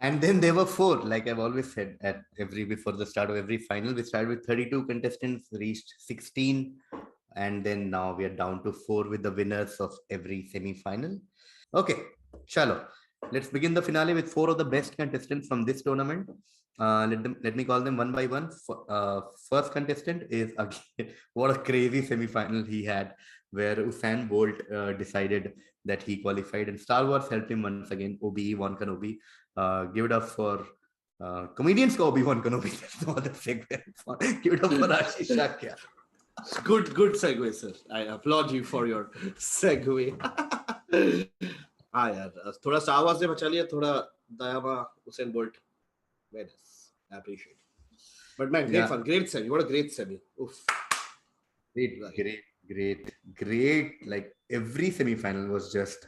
And then there were four, like I've always said, before the start of every final, we started with 32 contestants, reached 16, and then now we are down to four with the winners of every semi-final. Okay, Chalo. Let's begin the finale with four of the best contestants from this tournament. Let me call them one by one. First contestant is again, what a crazy semi-final he had, where Usain Bolt decided that he qualified, and Star Wars helped him once again. Obi-Wan Kenobi. Give it up for comedians. Obi-Wan Kenobi. That's not the segue. Give it up for Ashish Shakya. Good segue, sir. I applaud you for your segue. हाँ यार, थोड़ा Star Wars से बचा लिया, थोड़ा दयामा Usain Bolt. Very nice. I appreciate it. But man, great fun, great semi. What a great semi. Oof. Great. Like every semi-final was just,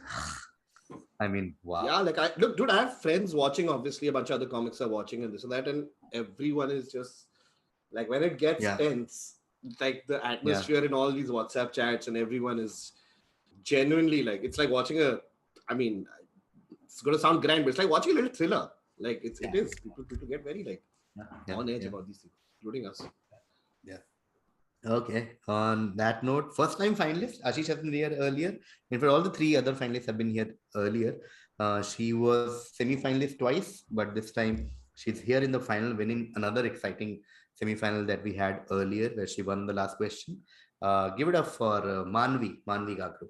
I mean, wow. Yeah, like look, dude, I have friends watching. Obviously, a bunch of other comics are watching and this and that, and everyone is just like, when it gets tense, like the atmosphere in all these WhatsApp chats, and everyone is genuinely like, it's like watching I mean, it's going to sound grand, but it's like watching a little thriller. Like it is. People get very like on edge about these things, including us. Yeah. Okay. On that note, first time finalist, Ashish has been here earlier. In fact, all the three other finalists have been here earlier. She was semi-finalist twice, but this time she's here in the final, winning another exciting semi-final that we had earlier, where she won the last question. Give it up for Maanvi Gagru.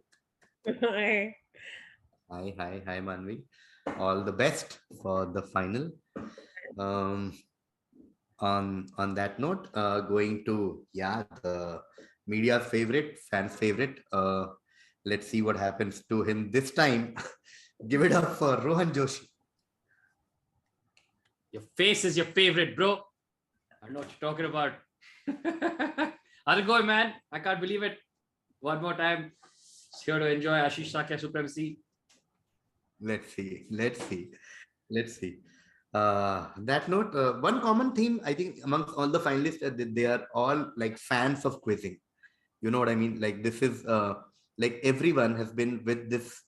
Hi, Maanvi. All the best for the final. On that note, going to the media's favorite, fans' favorite. Let's see what happens to him this time. Give it up for Rohan Joshi. Your face is your favorite, bro. I know what you're talking about. I'll go, man. I can't believe it. One more time. It's here to enjoy Ashish Sakya supremacy. Let's see. That note, one common theme, I think, amongst all the finalists, they are all like fans of quizzing. You know what I mean? Like this is like everyone has been with this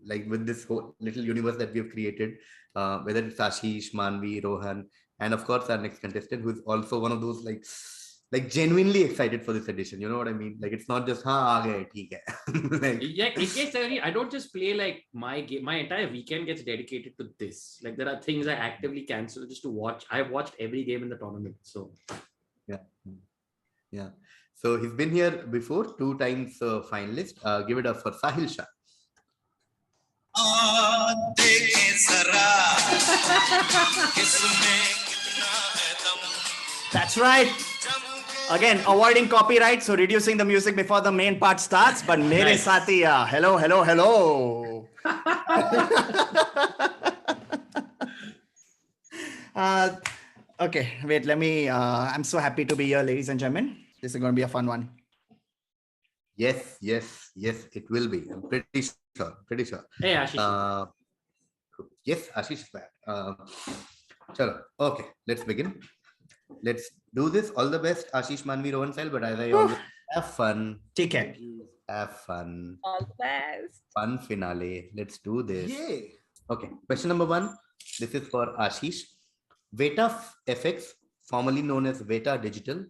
with this whole little universe that we have created, whether it's Ashish, Maanvi, Rohan, and of course our next contestant, who is also one of those like genuinely excited for this edition. You know what I mean? Like it's not just like, yeah, it gets I don't just play like my game. My entire weekend gets dedicated to this. Like there are things I actively cancel just to watch. I've watched every game in the tournament. So yeah. So he's been here before, 2 times finalist. Give it up for Sahil Shah. That's right. Again, avoiding copyright, so reducing the music before the main part starts. But mere sati, hello. Okay, wait, let me, I'm so happy to be here, ladies and gentlemen. This is going to be a fun one. Yes, it will be. I'm pretty sure. Hey, Ashish. Yes, Ashish is back. Chalo. Okay, let's begin. Let's do this. All the best, Ashish, Maanvi, Rohan, Sahil. But as I always have fun. Take care. Have fun. All the best. Fun finale. Let's do this. Yay. Okay. Question number 1. This is for Ashish. Veta FX, formerly known as Veta Digital,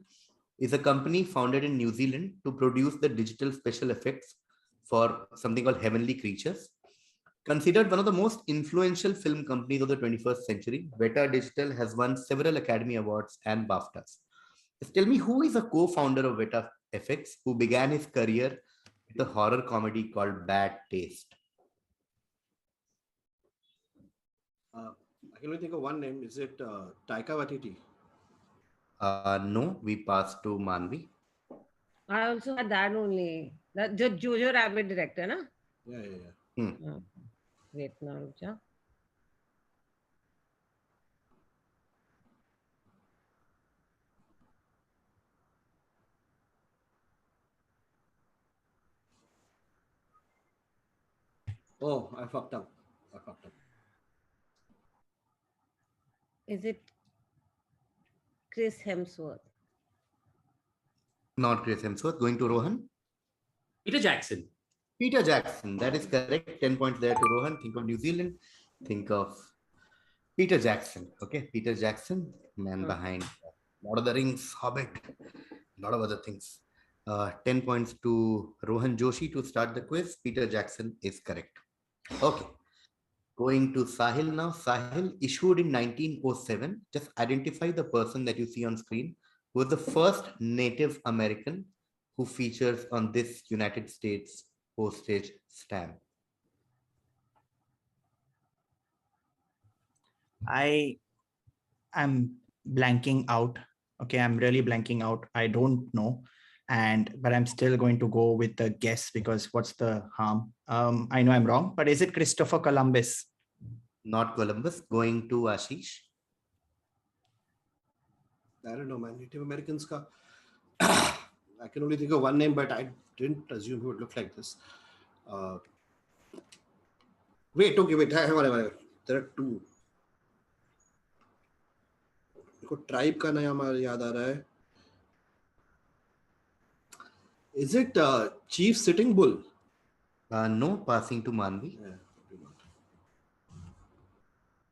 is a company founded in New Zealand to produce the digital special effects for something called Heavenly Creatures. Considered one of the most influential film companies of the 21st century, Veta Digital has won several Academy Awards and BAFTAs. Just tell me, who is a co-founder of Veta FX who began his career with a horror comedy called Bad Taste? I can only think of one name. Is it Taika Waititi? No, we pass to Maanvi. I also had that only. That Jojo Rabbit director, na? Yeah. Wait, now, Rucha. Oh, I fucked up. Is it Chris Hemsworth? Not Chris Hemsworth. Going to Rohan? Peter Jackson. That is correct. 10 points there to Rohan. Think of New Zealand. Think of Peter Jackson. Okay, Peter Jackson, man behind Lord of the Rings, Hobbit, a lot of other things. 10 points to Rohan Joshi to start the quiz. Peter Jackson is correct. Okay. Going to Sahil now. Sahil, issued in 1907. Just identify the person that you see on screen who was the first Native American who features on this United States postage stamp. I am blanking out. Okay, I'm really blanking out. I don't know. But I'm still going to go with the guess because what's the harm? I know I'm wrong, but is it Christopher Columbus? Not Columbus. Going to Ashish. I don't know, man. Native Americans ka. I can only think of one name, but I didn't assume he would look like this. Wait. Hang on. There are two. मेरे को tribe का नाम याद आ रहा है. Is it Chief Sitting Bull? No, passing to Maanvi. Yeah,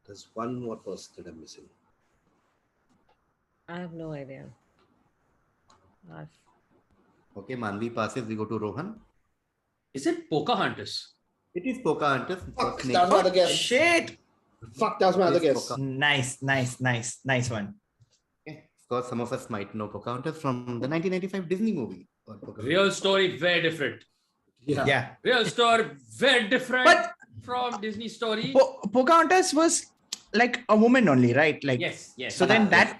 there's one more person that I'm missing. I have no idea. Okay, Maanvi passes. We go to Rohan. Is it Pocahontas? It is Pocahontas. Fuck, that was my other guess. Shit! Fuck, that was my other guess. Nice one. Okay. Of course, some of us might know Pocahontas from the 1995 Disney movie. Real story, very different. Yeah. Real story, very different But from Disney story. Pocahontas was like a woman only, right? Like Yes. So then that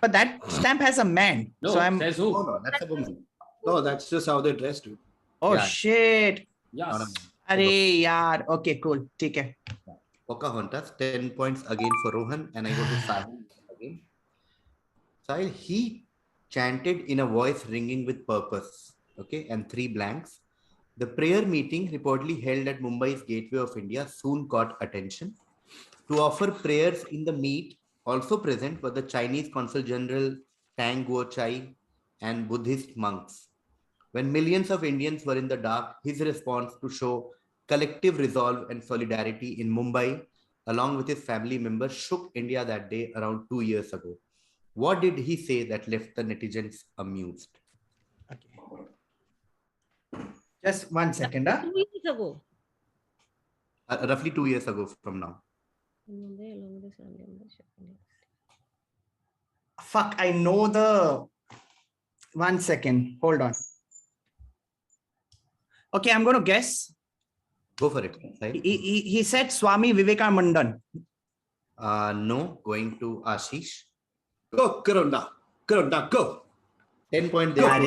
stamp has a man. No, so I'm. says who? No, that's a woman. No, that's just how they dressed, dude. Oh Yeah. shit! Yes. Not a man. Arey yaar. Okay, cool. ठीक है. Pocahontas, 10 points again for Rohan, and I go to Sahil again. Sahil, he chanted in a voice ringing with purpose, okay, and 3 blanks. The prayer meeting reportedly held at Mumbai's Gateway of India soon caught attention. To offer prayers in the meet, also present were the Chinese Consul General Tang Guochai and Buddhist monks. When millions of Indians were in the dark, his response to show collective resolve and solidarity in Mumbai, along with his family members, shook India that day around 2 years ago. What did he say that left the netizens amused? Okay. Just 1 second. 2 years ago. Roughly 2 years ago from now. Fuck, I know the... 1 second. Hold on. Okay, I'm going to guess. Go for it. He said Swami Vivekananda. No, going to Ashish. Go, Corona, go. 10 point there. Why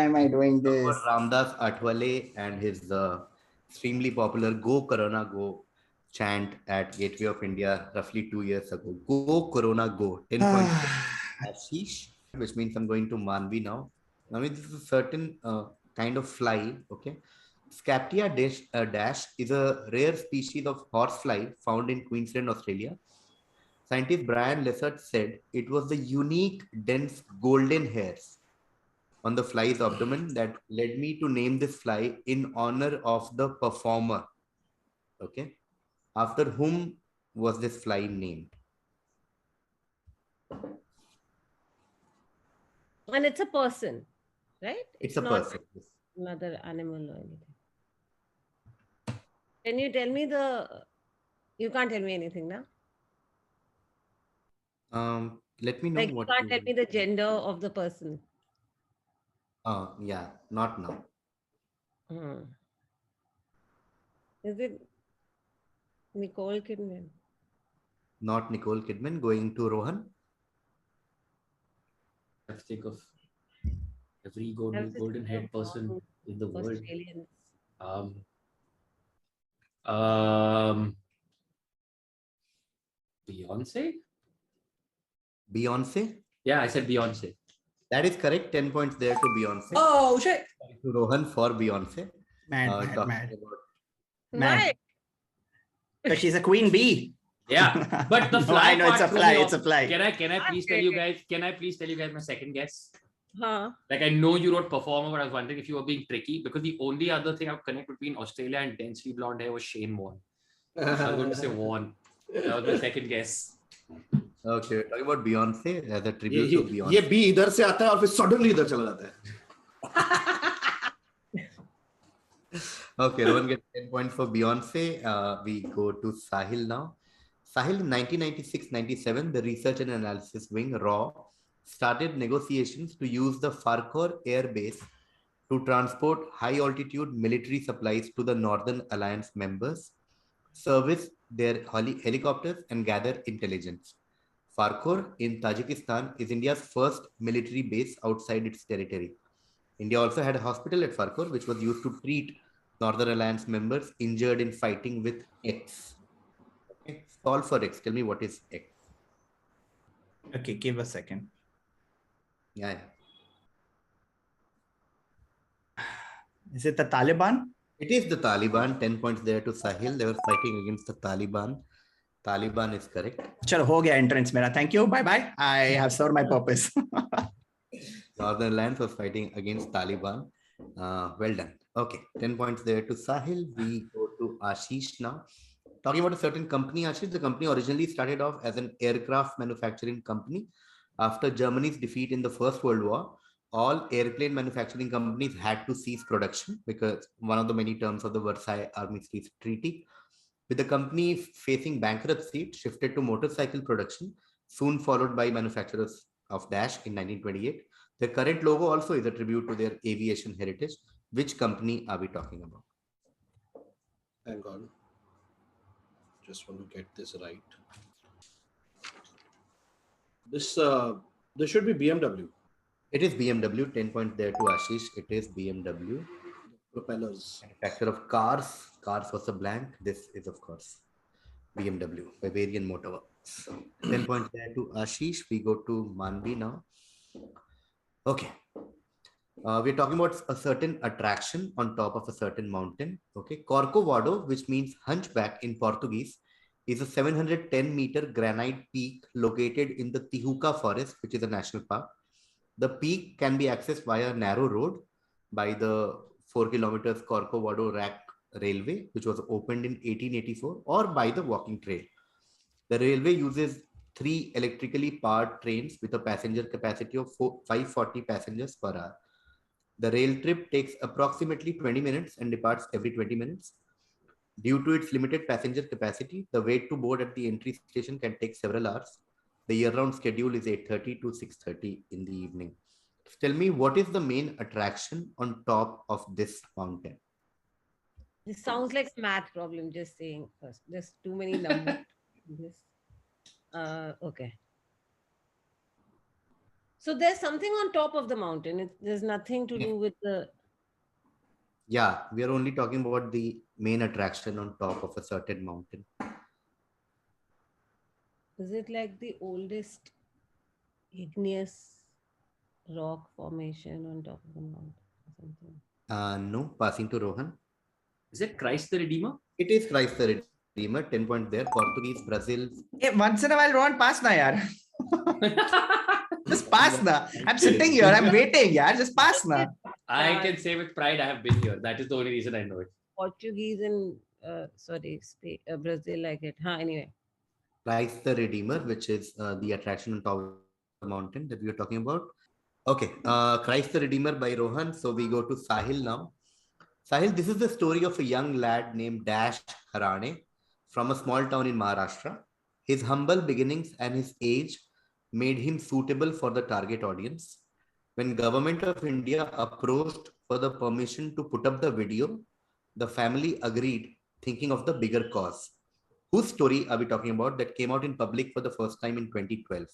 am I doing this? Ramdas Athwale and his extremely popular Go Corona Go chant at Gateway of India roughly 2 years ago. Go Corona Go. 10 points. Ashish, which means I'm going to Maanvi now. Maanvi, this is a certain kind of fly. Okay. Scaptia dash is a rare species of horsefly found in Queensland, Australia. Scientist Brian Lessert said it was the unique, dense golden hairs on the fly's abdomen that led me to name this fly in honor of the performer. Okay. After whom was this fly named? And it's a person, right? It's a not person. Another animal or anything. Can you tell me you can't tell me anything now? Let me know like what you can't tell me the gender of the person. Yeah, not now. Is it Nicole Kidman? Not Nicole Kidman. Going to Rohan. I have to think of every golden haired person in the world. Australians. Beyonce? Beyonce? Yeah, I said Beyonce. That is correct. 10 points there to Beyonce. Oh, shit. To Rohan for Beyonce. Mad. Why? Because she's a queen bee. Yeah, but the fly. No, I know it's a fly. It's a fly. Can I please tell you guys? Can I please tell you guys my second guess? Huh? Like I know you wrote performer, but I was wondering if you were being tricky because the only other thing I would connect between Australia and densely blonde hair was Shane Warne. So I'm going to say Warne. That was my second guess. Okay, we're talking about Beyonce as a tribute to Beyonce. ये B इधर से आता है और फिर suddenly इधर चला जाता है. Okay, Rohan gets 10 points for Beyonce. We go to Sahil now. Sahil, in 1996-97, the Research and Analysis Wing, RAW, started negotiations to use the Farkhor Air Base to transport high-altitude military supplies to the Northern Alliance members, service their helicopters, and gather intelligence. Farkhor in Tajikistan is India's first military base outside its territory. India also had a hospital at Farkhor, which was used to treat Northern Alliance members injured in fighting with X. Okay. Solve for X. Tell me what is X. Okay, give a second. Yeah. Is it the Taliban? It is the Taliban. 10 points there to Sahil. They were fighting against the Taliban. Taliban is correct. Chalo, ho gaya entrance mera. Thank you. Bye-bye. I have served my purpose. Northern Alliance was fighting against Taliban. Well done. Okay, 10 points there to Sahil. We go to Ashish now. Talking about a certain company, Ashish, the company originally started off as an aircraft manufacturing company. After Germany's defeat in the First World War, all airplane manufacturing companies had to cease production because one of the many terms of the Versailles Armistice Treaty. With the company facing bankruptcy, it shifted to motorcycle production, soon followed by manufacturers of Dash in 1928. The current logo also is a tribute to their aviation heritage. Which company are we talking about? Hang on. Just want to get this right. This should be BMW. It is BMW. 10 points there to Ashish. It is BMW. Propellers. Manufacturer of cars. Cars was a blank. This is, of course, BMW, Bavarian Motor Works. 10 points there to Ashish. We go to Maanvi now. Okay. We're talking about a certain attraction on top of a certain mountain. Okay. Corcovado, which means hunchback in Portuguese, is a 710-meter granite peak located in the Tijuca Forest, which is a national park. The peak can be accessed via a narrow road by the 4 kilometers Corcovado Rack Railway, which was opened in 1884, or by the walking trail. The railway uses 3 electrically powered trains with a passenger capacity of 540 passengers per hour. The rail trip takes approximately 20 minutes and departs every 20 minutes. Due to its limited passenger capacity, the wait to board at the entry station can take several hours. The year-round schedule is 8:30 to 6:30 in the evening. Tell me, what is the main attraction on top of this mountain? This sounds like a math problem, just saying first. There's too many numbers. Okay. So there's something on top of the mountain. There's nothing to do with the... Yeah, we are only talking about the main attraction on top of a certain mountain. Is it like the oldest igneous rock formation on top of the mountain or something? No, passing to Rohan. Is it Christ the Redeemer? It is Christ the Redeemer. 10 points there. Portuguese, Brazil. Hey, once in a while, Rohan, pass na, yaar. Just pass na. I'm sitting here. I'm waiting, yaar. Just pass na. I can say with pride I have been here. That is the only reason I know it. Portuguese and Spain, Brazil like it. Anyway. Christ the Redeemer, which is the attraction on top of the mountain that we are talking about. Okay, Christ the Redeemer by Rohan. So we go to Sahil now. Sahil, this is the story of a young lad named Dash Harane from a small town in Maharashtra. His humble beginnings and his age made him suitable for the target audience. When Government of India approached for the permission to put up the video, the family agreed, thinking of the bigger cause. Whose story are we talking about that came out in public for the first time in 2012?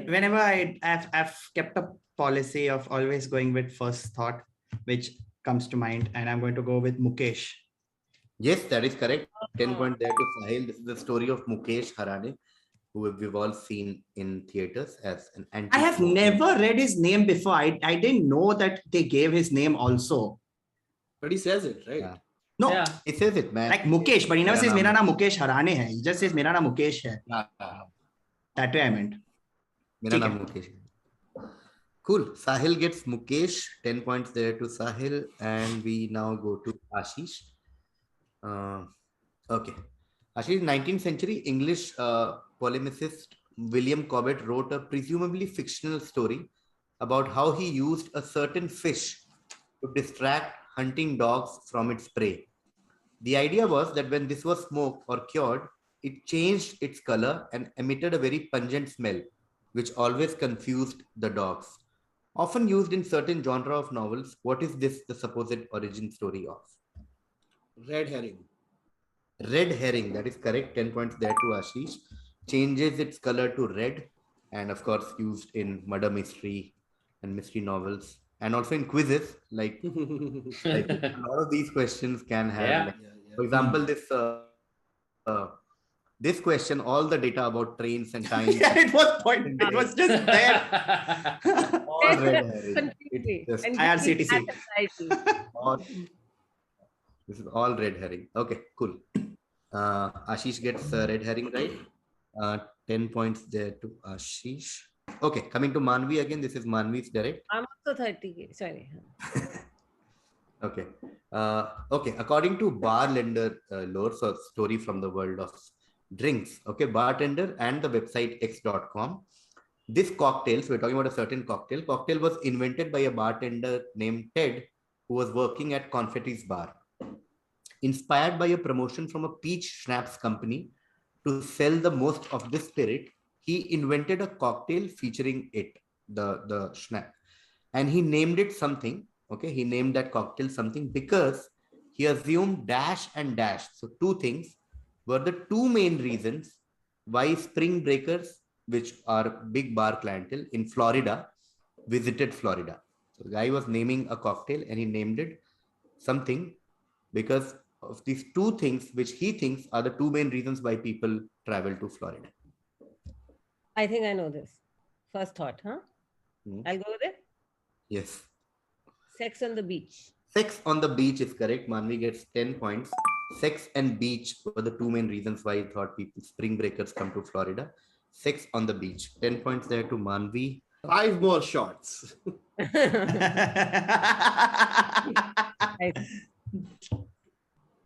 Whenever I've kept a policy of always going with first thought, which comes to mind, and I'm going to go with Mukesh. Yes, that is correct. 10 points there to Sahil. This is the story of Mukesh Harane, who we've all seen in theaters as an anti. I have never read his name before. I didn't know that they gave his name also. But he says it, right? Yeah. No, Yeah. He says it, man. like Mukesh, but he never says Mera naam Mukesh Harane hai. He just says Mera naam Mukesh hai. That way I meant. Mera naam Mukesh. Cool. Sahil gets Mukesh, 10 points there to Sahil, and we now go to Ashish. Okay. Ashish, 19th century English polemicist William Cobbett wrote a presumably fictional story about how he used a certain fish to distract hunting dogs from its prey. The idea was that when this was smoked or cured, it changed its color and emitted a very pungent smell, which always confused the dogs. Often used in certain genre of novels, what is this the supposed origin story of? Red herring. Red herring, that is correct. 10 points there to Ashish. Changes its color to red, and of course, used in murder mystery and mystery novels, and also in quizzes. Like a lot of these questions can have, Yeah. like, for example, this question, all the data about trains and times. Yeah, it was just there. All red herring. Completely. It's just And IRCTC. give me that title. all, this is all red herring. Okay, cool. Ashish gets red herring right. 10 points there to Ashish. Okay, coming to Maanvi again. This is Maanvi's direct. I'm also 30. Sorry. Okay. Okay. According to bartender lore, so story from the world of drinks. Okay, bartender and the website x.com. This cocktail, so we're talking about a certain cocktail. Cocktail was invented by a bartender named Ted, who was working at Confetti's bar. Inspired by a promotion from a peach schnapps company to sell the most of this spirit, he invented a cocktail featuring it, the schnapps, and he named it something. Okay, he named that cocktail something because he assumed dash and dash. So two things were the two main reasons why spring breakers, which are big bar clientele in Florida, visited Florida. So the guy was naming a cocktail and he named it something because of these two things, which he thinks are the two main reasons why people travel to Florida. I think I know this. First thought, huh? Hmm. I'll go with it. Yes. Sex on the beach. Sex on the beach is correct. Maanvi gets 10 points. Sex and beach were the two main reasons why he thought people, spring breakers, come to Florida. Sex on the beach. 10 points there to Maanvi. 5 more shots.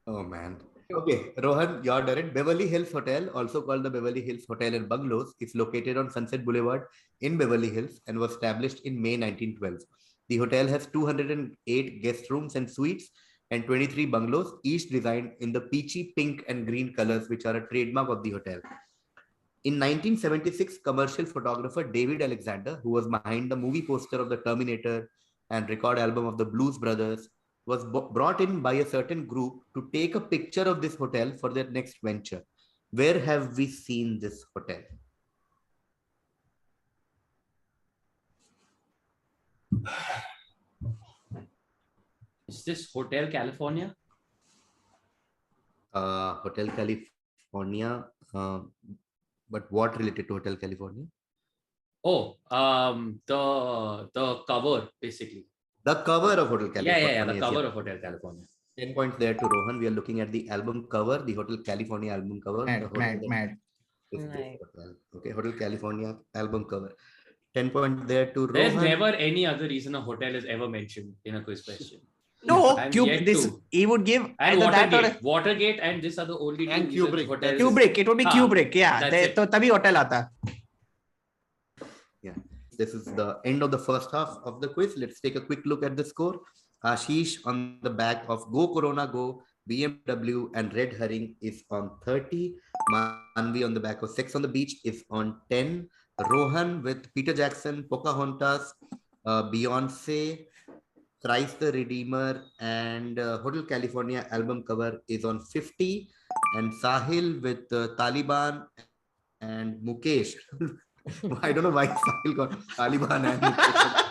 Oh man. Okay, Rohan, your direct. Beverly Hills Hotel, also called the Beverly Hills Hotel and Bungalows, is located on Sunset Boulevard in Beverly Hills and was established in May 1912. The hotel has 208 guest rooms and suites and 23 bungalows, each designed in the peachy pink and green colors, which are a trademark of the hotel. In 1976, commercial photographer David Alexander, who was behind the movie poster of the Terminator and record album of the Blues Brothers, was brought in by a certain group to take a picture of this hotel for their next venture. Where have we seen this hotel? Is this Hotel California? Hotel California. But what related to Hotel California? Oh, the cover basically. The cover of Hotel California. Yeah, the cover of Hotel California. 10 points there to Rohan. We are looking at the album cover, the Hotel California album cover. Mad. Okay, Hotel California album cover. 10 points there to Rohan. There's never any other reason a hotel is ever mentioned in a quiz question. No, And Cube. yet This too. he would give And either that Watergate. or Watergate and this are the only And two Kubrick. hotels. Kubrick. It would be हाँ, Kubrick. Yeah, that's it. तो तभी hotel आता. Yeah, this is the end of the first half of the quiz. Let's take a quick look at the score. Ashish on the back of Go Corona Go, BMW and Red Herring is on 30. Maanvi on the back of Sex on the Beach is on 10. Rohan with Peter Jackson, Pocahontas, Beyonce, Christ the Redeemer and Hotel California album cover is on 50. And Sahil with Taliban and Mukesh. I don't know why Sahil got Taliban and Mukesh.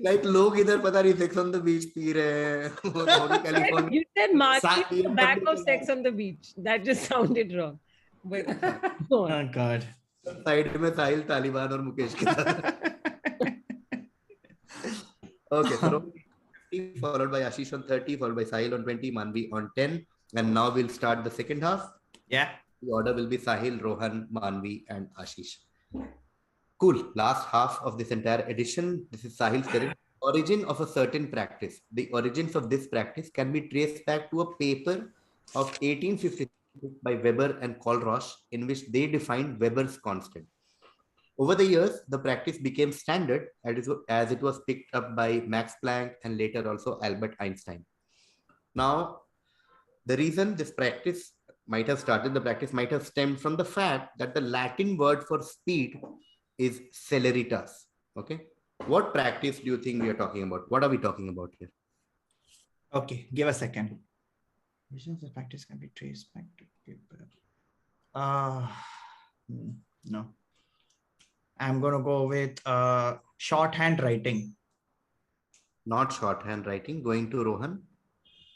Like लोग इधर पता नहीं Sex on the Beach P रहे हैं Hotel California. You said Maanvi Sahil- on the back of Sex on the Beach. That just sounded wrong. But go on. Oh God. Side में साहिल तालिबान और मुकेश के साथ. Okay, so 50, followed by Ashish on 30, followed by Sahil on 20, Maanvi on 10. And now we'll start the second half. Yeah. The order will be Sahil, Rohan, Maanvi, and Ashish. Cool. Last half of this entire edition. This is Sahil's turn. Origin of a certain practice. The origins of this practice can be traced back to a paper of 1856 by Weber and Kohlrausch, in which they defined Weber's constant. Over the years, the practice became standard as it was picked up by Max Planck and later also Albert Einstein. Now, the reason this practice might have started, the practice might have stemmed from the fact that the Latin word for speed is celeritas. Okay. What practice do you think we are talking about? What are we talking about here? Okay, give a second. Visions of practice can be traced back to paper. No. I'm going to go with shorthand writing. Not shorthand writing. Going to Rohan.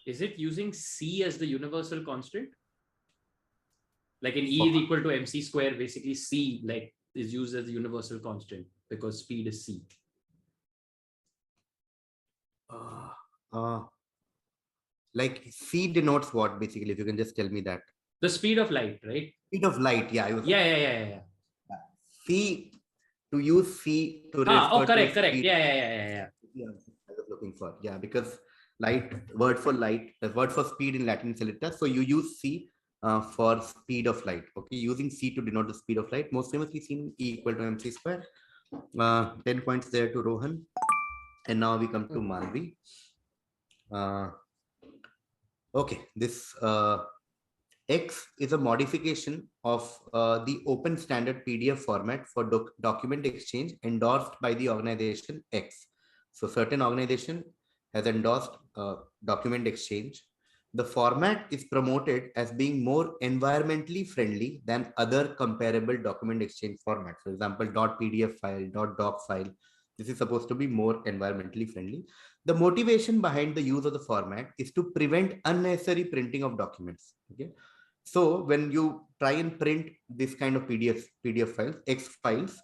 Is it using C as the universal constant? Like in E is equal to mc square, basically C like is used as the universal constant because speed is C. Like C denotes what basically, if you can just tell me that. The speed of light, right? Speed of light, yeah. Yeah. C, to use C to correct. Speed. Yeah. I was looking for, yeah, because word for speed in Latin is celeritas. So you use C for speed of light. Okay, using C to denote the speed of light, most famously seen E equal to mc square. 10 points there to Rohan. And now we come to Maanvi. Okay, this X is a modification of the open standard PDF format for document exchange endorsed by the organization X. So certain organization has endorsed document exchange. The format is promoted as being more environmentally friendly than other comparable document exchange formats. For example, .pdf file, .doc file. This is supposed to be more environmentally friendly. The motivation behind the use of the format is to prevent unnecessary printing of documents. Okay. So when you try and print this kind of PDF files, X files,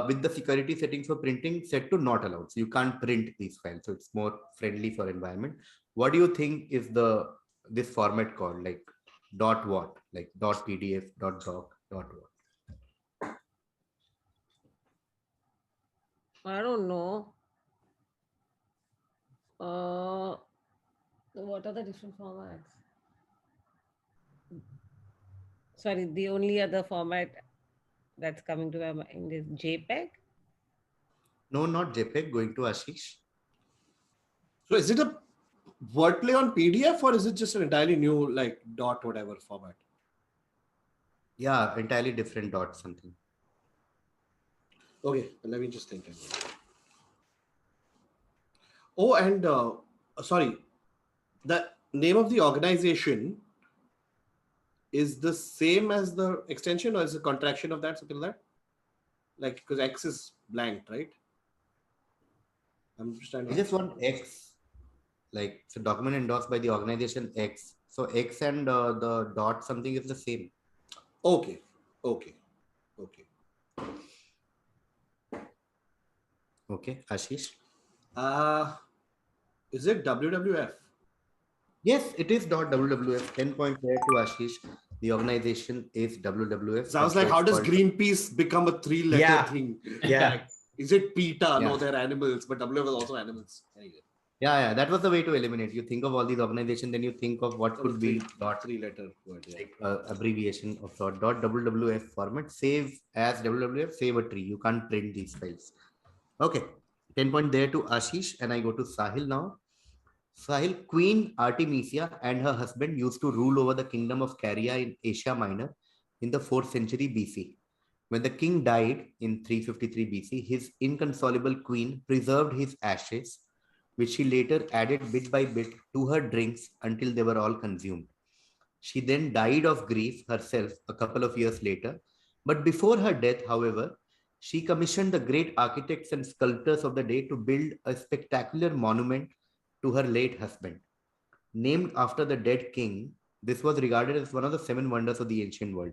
with the security settings for printing set to not allowed. So you can't print these files. So it's more friendly for environment. What do you think is this format called? Like what? Like .pdf, .doc, .what? I don't know. What are the different formats? Sorry, the only other format that's coming to my mind is JPEG. No, not JPEG. Going to Ashish. So is it a wordplay on PDF or is it just an entirely new like dot whatever format? Yeah, entirely different dot something. Okay, let me just think. Oh, and sorry, the name of the organization is the same as the extension or is it a contraction of that, something like that? Like, because X is blanked, right? I'm just trying to... I just want X, like, so document endorsed by the organization X. So X and the dot something is the same. Okay. Okay, Ashish. Is it WWF? Yes, it is .WWF. 10 points there to Ashish. The organization is WWF. Sounds like, how does Greenpeace become a 3-letter thing? Yeah. Is it PETA? Yeah. No, they're animals, but WWF is also animals. Anyway. Yeah, that was the way to eliminate. You think of all these organizations, then you think of what could be three-letter word, like abbreviation of .WWF format. Save as WWF, save a tree. You can't print these files. Okay, 10 point there to Ashish, and I go to Sahil now. Sahil, Queen Artemisia and her husband used to rule over the kingdom of Caria in Asia Minor in the 4th century BC. When the king died in 353 BC, his inconsolable queen preserved his ashes, which she later added bit by bit to her drinks until they were all consumed. She then died of grief herself a couple of years later. But before her death, however, she commissioned the great architects and sculptors of the day to build a spectacular monument to her late husband. Named after the dead king, this was regarded as one of the 7 wonders of the ancient world.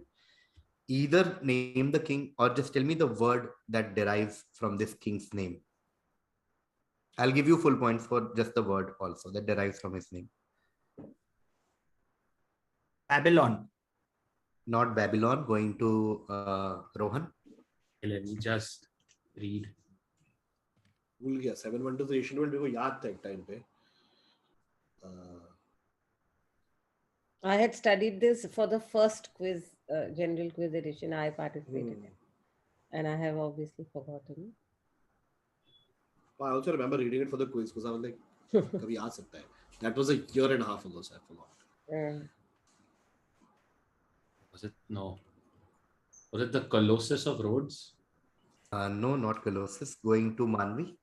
Either name the king or just tell me the word that derives from this king's name. I'll give you full points for just the word also that derives from his name. Babylon. Not Babylon. Going to Rohan. Okay, let me just read. भूल गया 7 Wonders of Asian World मेरे को याद था एक time पे. I had studied this for the first quiz, general quiz edition. I participated in, and I have obviously forgotten. I also remember reading it for the quiz because I was like, कभी आ सकता है. That was a year and a half ago, so I forgot. Was it? No. Was it the Colossus of Rhodes? No, not Colossus. Going to Maanvi.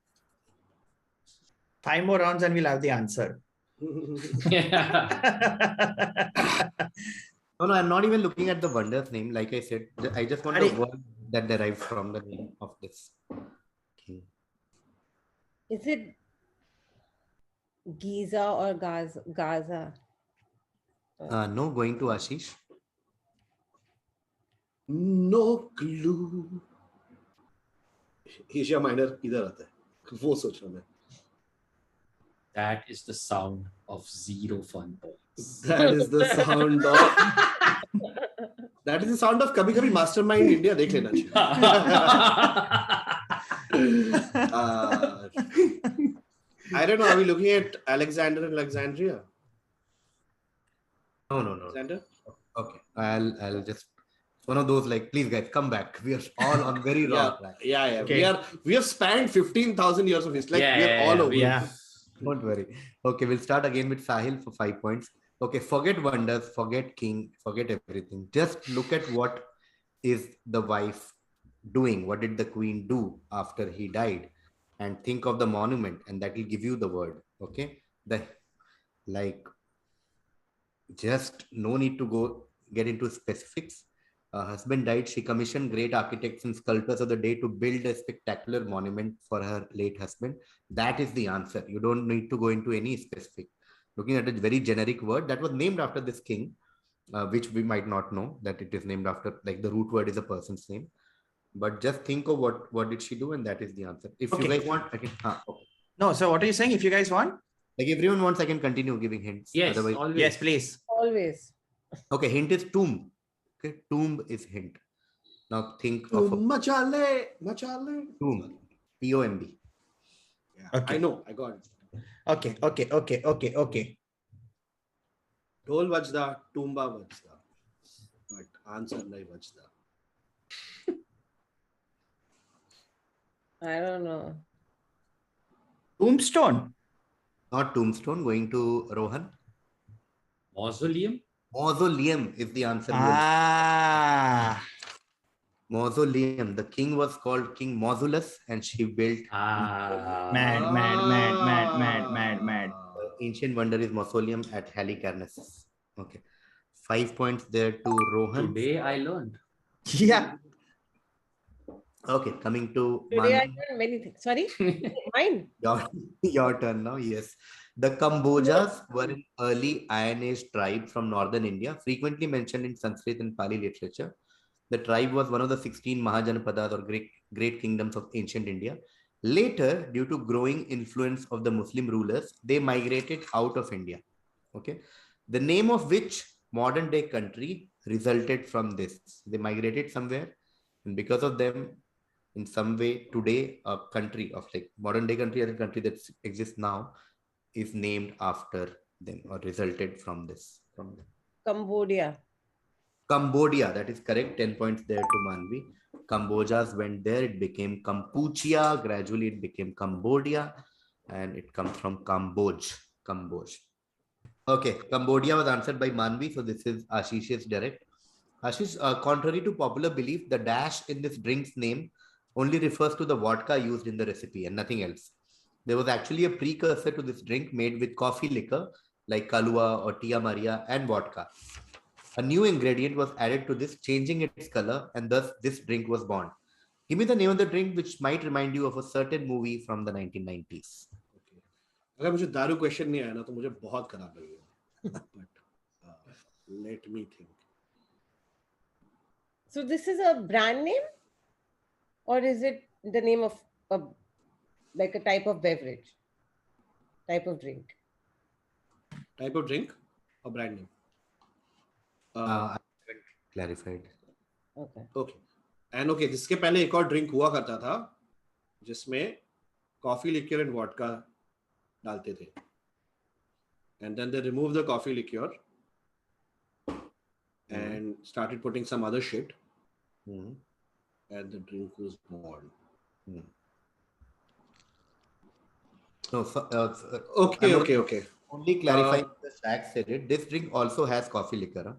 5 more rounds and we'll have the answer. No, I'm not even looking at the wonder's name. Like I said, I just want the word that derives from the name of this king. Is it Giza or Gaza? No, going to Ashish. No clue. Asia Minor इधर आता है. वो सोच रहा मैं. That is the sound of zero fun. That is the sound of. That is the sound of कभी कभी Mastermind India देख लेना चाहिए. I don't know. Are we looking at Alexander and Alexandria? No. Alexander? Okay, I'll just one of those like, please guys, come back. We are all on very wrong track. Yeah. Okay. We have spanned 15,000 years of history. Like we are all over. Yeah. Don't worry. Okay, we'll start again with Sahil for 5 points. Okay, forget wonders, forget king, forget everything. Just look at what is the wife doing. What did the queen do after he died? And think of the monument, and that will give you the word. Okay, just no need to get into specifics. Husband died. She commissioned great architects and sculptors of the day to build a spectacular monument for her late husband. That is the answer. You don't need to go into any specific. Looking at a very generic word that was named after this king, which we might not know that it is named after, like the root word is a person's name. But just think of what did she do, and that is the answer. If you guys want, I can. Okay. No, so what are you saying? If you guys want? Like everyone wants, I can continue giving hints. Yes, Otherwise, always. Yes, please. Always. Okay, hint is tomb. Okay, tomb is hint. Now think of a Machale. tomb. Tomb. Yeah, Okay. I know. I got it. Okay. ढोल बजदा, टूम्बा बजदा, but answer नहीं बजदा. I don't know. Tombstone. Not tombstone. Going to Rohan. Mausoleum? Mausoleum is the answer. Mausoleum. The king was called King Mausolus, and she built. Mad. The ancient wonder is mausoleum at Halicarnassus. Okay, 5 points there to Rohan. Today I learned. Yeah. Okay, coming to Today I learned many things. Sorry, mine. Your turn now. Yes, the Kambojas were an early Iron Age tribe from northern India, frequently mentioned in Sanskrit and Pali literature. The tribe was one of the 16 Mahajanapadas or great kingdoms of ancient India. Later, due to growing influence of the Muslim rulers, they migrated out of India. Okay, the name of which modern day country resulted from this? They migrated somewhere, and because of them, in some way, today a country of like modern day country, as a country that exists now, is named after them or resulted from this. From them. Cambodia, that is correct. 10 points there to Maanvi. Cambodians went there. It became Kampuchea. Gradually, it became Cambodia, and it comes from Cambodge. Okay, Cambodia was answered by Maanvi, so this is Ashish's direct. Ashish, contrary to popular belief, the dash in this drink's name only refers to the vodka used in the recipe and nothing else. There was actually a precursor to this drink made with coffee liquor like Kalua or Tia Maria and vodka. A new ingredient was added to this, changing its color, and thus this drink was born. Give me the name of the drink, which might remind you of a certain movie from the 1990s. Okay. अगर मुझे दारू question नहीं आया ना तो मुझे बहुत खराब लगेगा. But let me think. So this is a brand name, or is it the name of like a type of beverage, type of drink? Type of drink or brand name? I haven't clarified. Okay. Okay. And okay, जिसके पहले एक और drink हुआ करता था जिसमें coffee लिक्योर and vodka डालते थे. And then they removed the coffee liqueur and started putting some other shit. And the drink was born. No, Okay. Only clarifying the Shaq said it. This drink also has coffee liquor. Huh?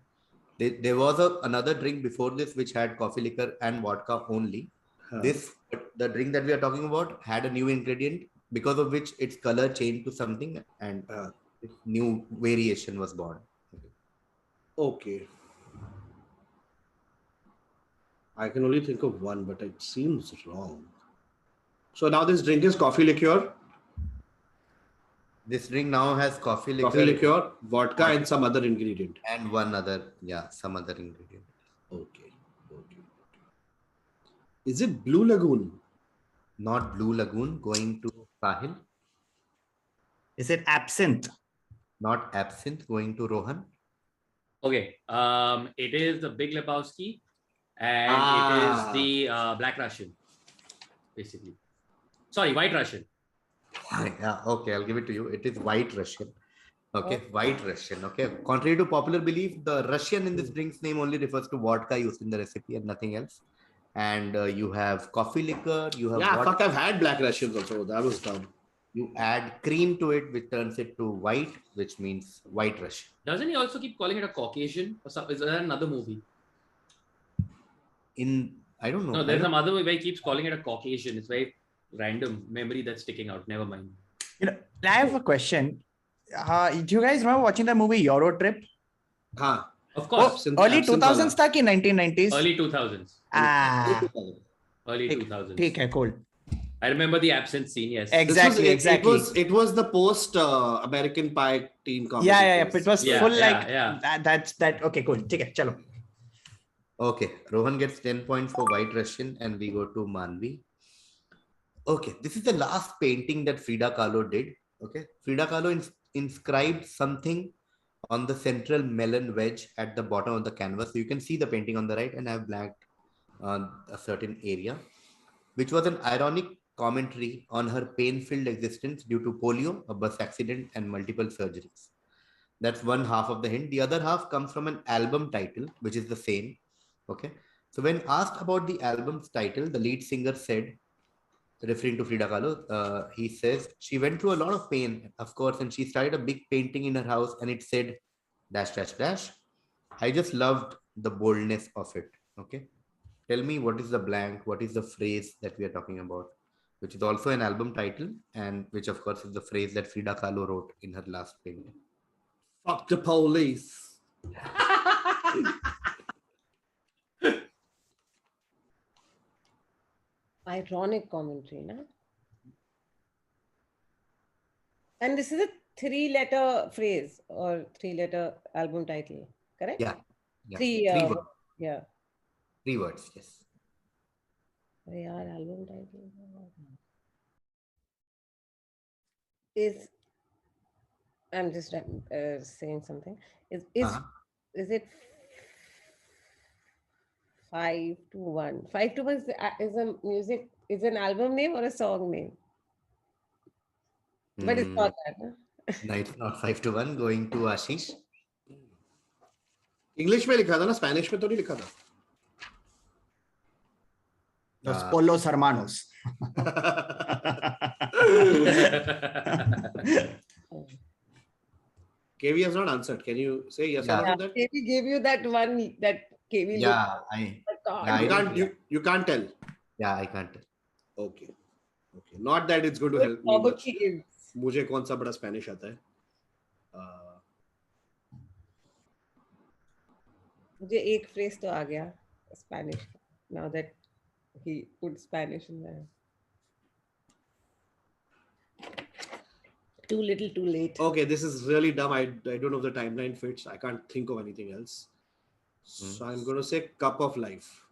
There was another drink before this which had coffee liquor and vodka only. The drink that we are talking about had a new ingredient because of which its color changed to something and new variation was born. Okay. I can only think of one, but it seems wrong. So now this drink is coffee liqueur. This drink now has coffee liqueur, vodka, and some other ingredient. And some other ingredient. Okay. Is it Blue Lagoon? Not Blue Lagoon. Going to Sahil. Is it absinthe? Not absinthe. Going to Rohan. Okay. It is the Big Lebowski, and it is the Black Russian, basically. Sorry, White Russian. Yeah, okay, I'll give it to you. It is White Russian. Okay, White Russian. Okay. Contrary to popular belief, the Russian in this drink's name only refers to vodka used in the recipe and nothing else. And you have coffee liquor. You have I've had Black Russians also. That was dumb. You add cream to it, which turns it to white, which means White Russian. Doesn't he also keep calling it a Caucasian? Or is there another movie? I don't know. No, there's some other movie where he keeps calling it a Caucasian. It's very random memory that's sticking out. Never mind. I have a question. Do you guys remember watching the movie Euro Trip? Of course. Early 2000s stuck in 1990s. Early 2000s. Early 2000s. Okay, cool. I remember the absinthe scene. Yes. Exactly. It was the post American Pie teen comedy. Yeah. It was full yeah. That's that. Okay, cool. Okay, chalo. Okay, Rohan gets 10 points for White Russian, and we go to Maanvi. Okay, this is the last painting that Frida Kahlo did. Okay, Frida Kahlo inscribed something on the central melon wedge at the bottom of the canvas. So you can see the painting on the right, and I have blanked on a certain area, which was an ironic commentary on her pain-filled existence due to polio, a bus accident, and multiple surgeries. That's one half of the hint. The other half comes from an album title, which is the same. Okay, so when asked about the album's title, the lead singer said, referring to Frida Kahlo, he says, she went through a lot of pain, of course, and she started a big painting in her house, and it said, ... I just loved the boldness of it. Okay, tell me what is the blank, what is the phrase that we are talking about, which is also an album title, and which, of course, is the phrase that Frida Kahlo wrote in her last painting. Fuck the police. Ironic commentary, na? And this is a 3-letter phrase or 3-letter album title, correct? Yeah. Three words. Yeah. 3 words, yes. Yeah, album title. I'm just saying something. Is it 5 to 1? 5 to 1 is an album name or a song name? But it's not that. No, it's not 5 to 1. Going to Ashish. English में लिखा था ना, Spanish में तो नहीं लिखा था. Los Polos Hermanos. KV has not answered. Can you say yes or no to that? KV gave you that one that KV. You can't tell. Yeah, I can't tell. Okay. Not that it's going to help me much. मुझे कौन सा बड़ा Spanish आता है? मुझे एक phrase तो आ गया Spanish. Now that he put Spanish in there. Too little, too late. Okay, this is really dumb. I don't know if the timeline fits. I can't think of anything else. So I'm going to say Cup of Life.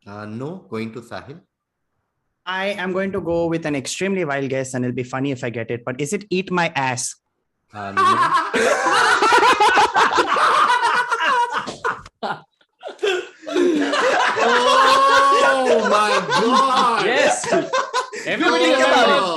No, going to Sahil. I am going to go with an extremely wild guess, and it'll be funny if I get it. But is it Eat My Ass? No. Oh my God! Yes. Everybody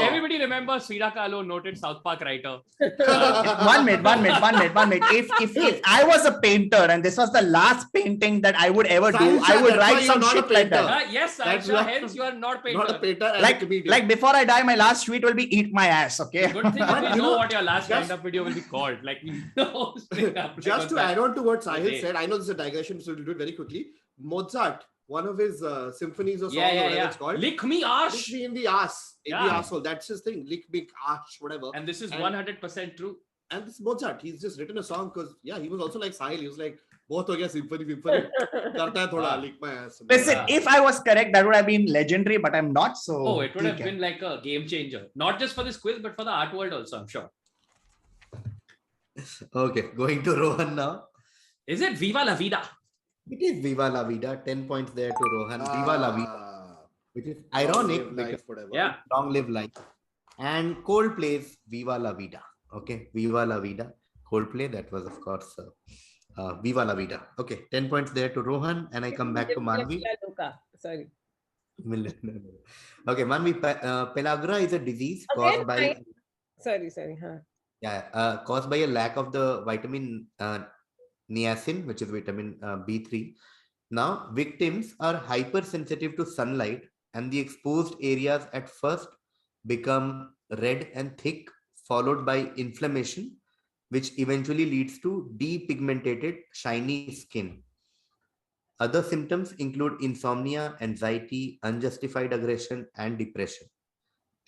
Everybody remembers Frida Kahlo, noted South Park writer. One minute. If I was a painter and this was the last painting that I would ever do, I would write some shit like that. Yes, Sahil, hence you are not painter. Not a painter and a comedian. Like before I die, my last tweet will be "eat my ass." Okay. The good thing is we know what your last stand-up video will be called. Like we know. Just to add on to what Sahil said, I know this is a digression, so we'll do it very quickly. Mozart, one of his symphonies or songs, or whatever it's called. Lick me arse. Lick me in the ass. In the asshole. That's his thing. Lick me arse, whatever. And this is 100% true. And this Mozart, he's just written a song because, he was also like Sahil. He was like, both ho gaya symphony. Karta hai thoda, lick my ass. Listen, if I was correct, that would have been legendary, but I'm not. So. Oh, it would have been like a game changer. Not just for this quiz, but for the art world also, I'm sure. Okay, going to Rohan now. Is it Viva la Vida? It is Viva la Vida. 10 points there to Rohan. Viva la Vida. Which is ironic. Life, whatever. Long live life. And Coldplay's Viva la Vida. Okay, Viva la Vida. Coldplay, that was of course Viva la Vida. Okay, 10 points there to Rohan. And I come back to Maanvi. Sorry. Okay, Maanvi, pellagra is a disease caused by... Sorry. Caused by a lack of the vitamin niacin, which is vitamin B3. Now, victims are hypersensitive to sunlight, and the exposed areas at first become red and thick, followed by inflammation, which eventually leads to depigmented, shiny skin. Other symptoms include insomnia, anxiety, unjustified aggression, and depression.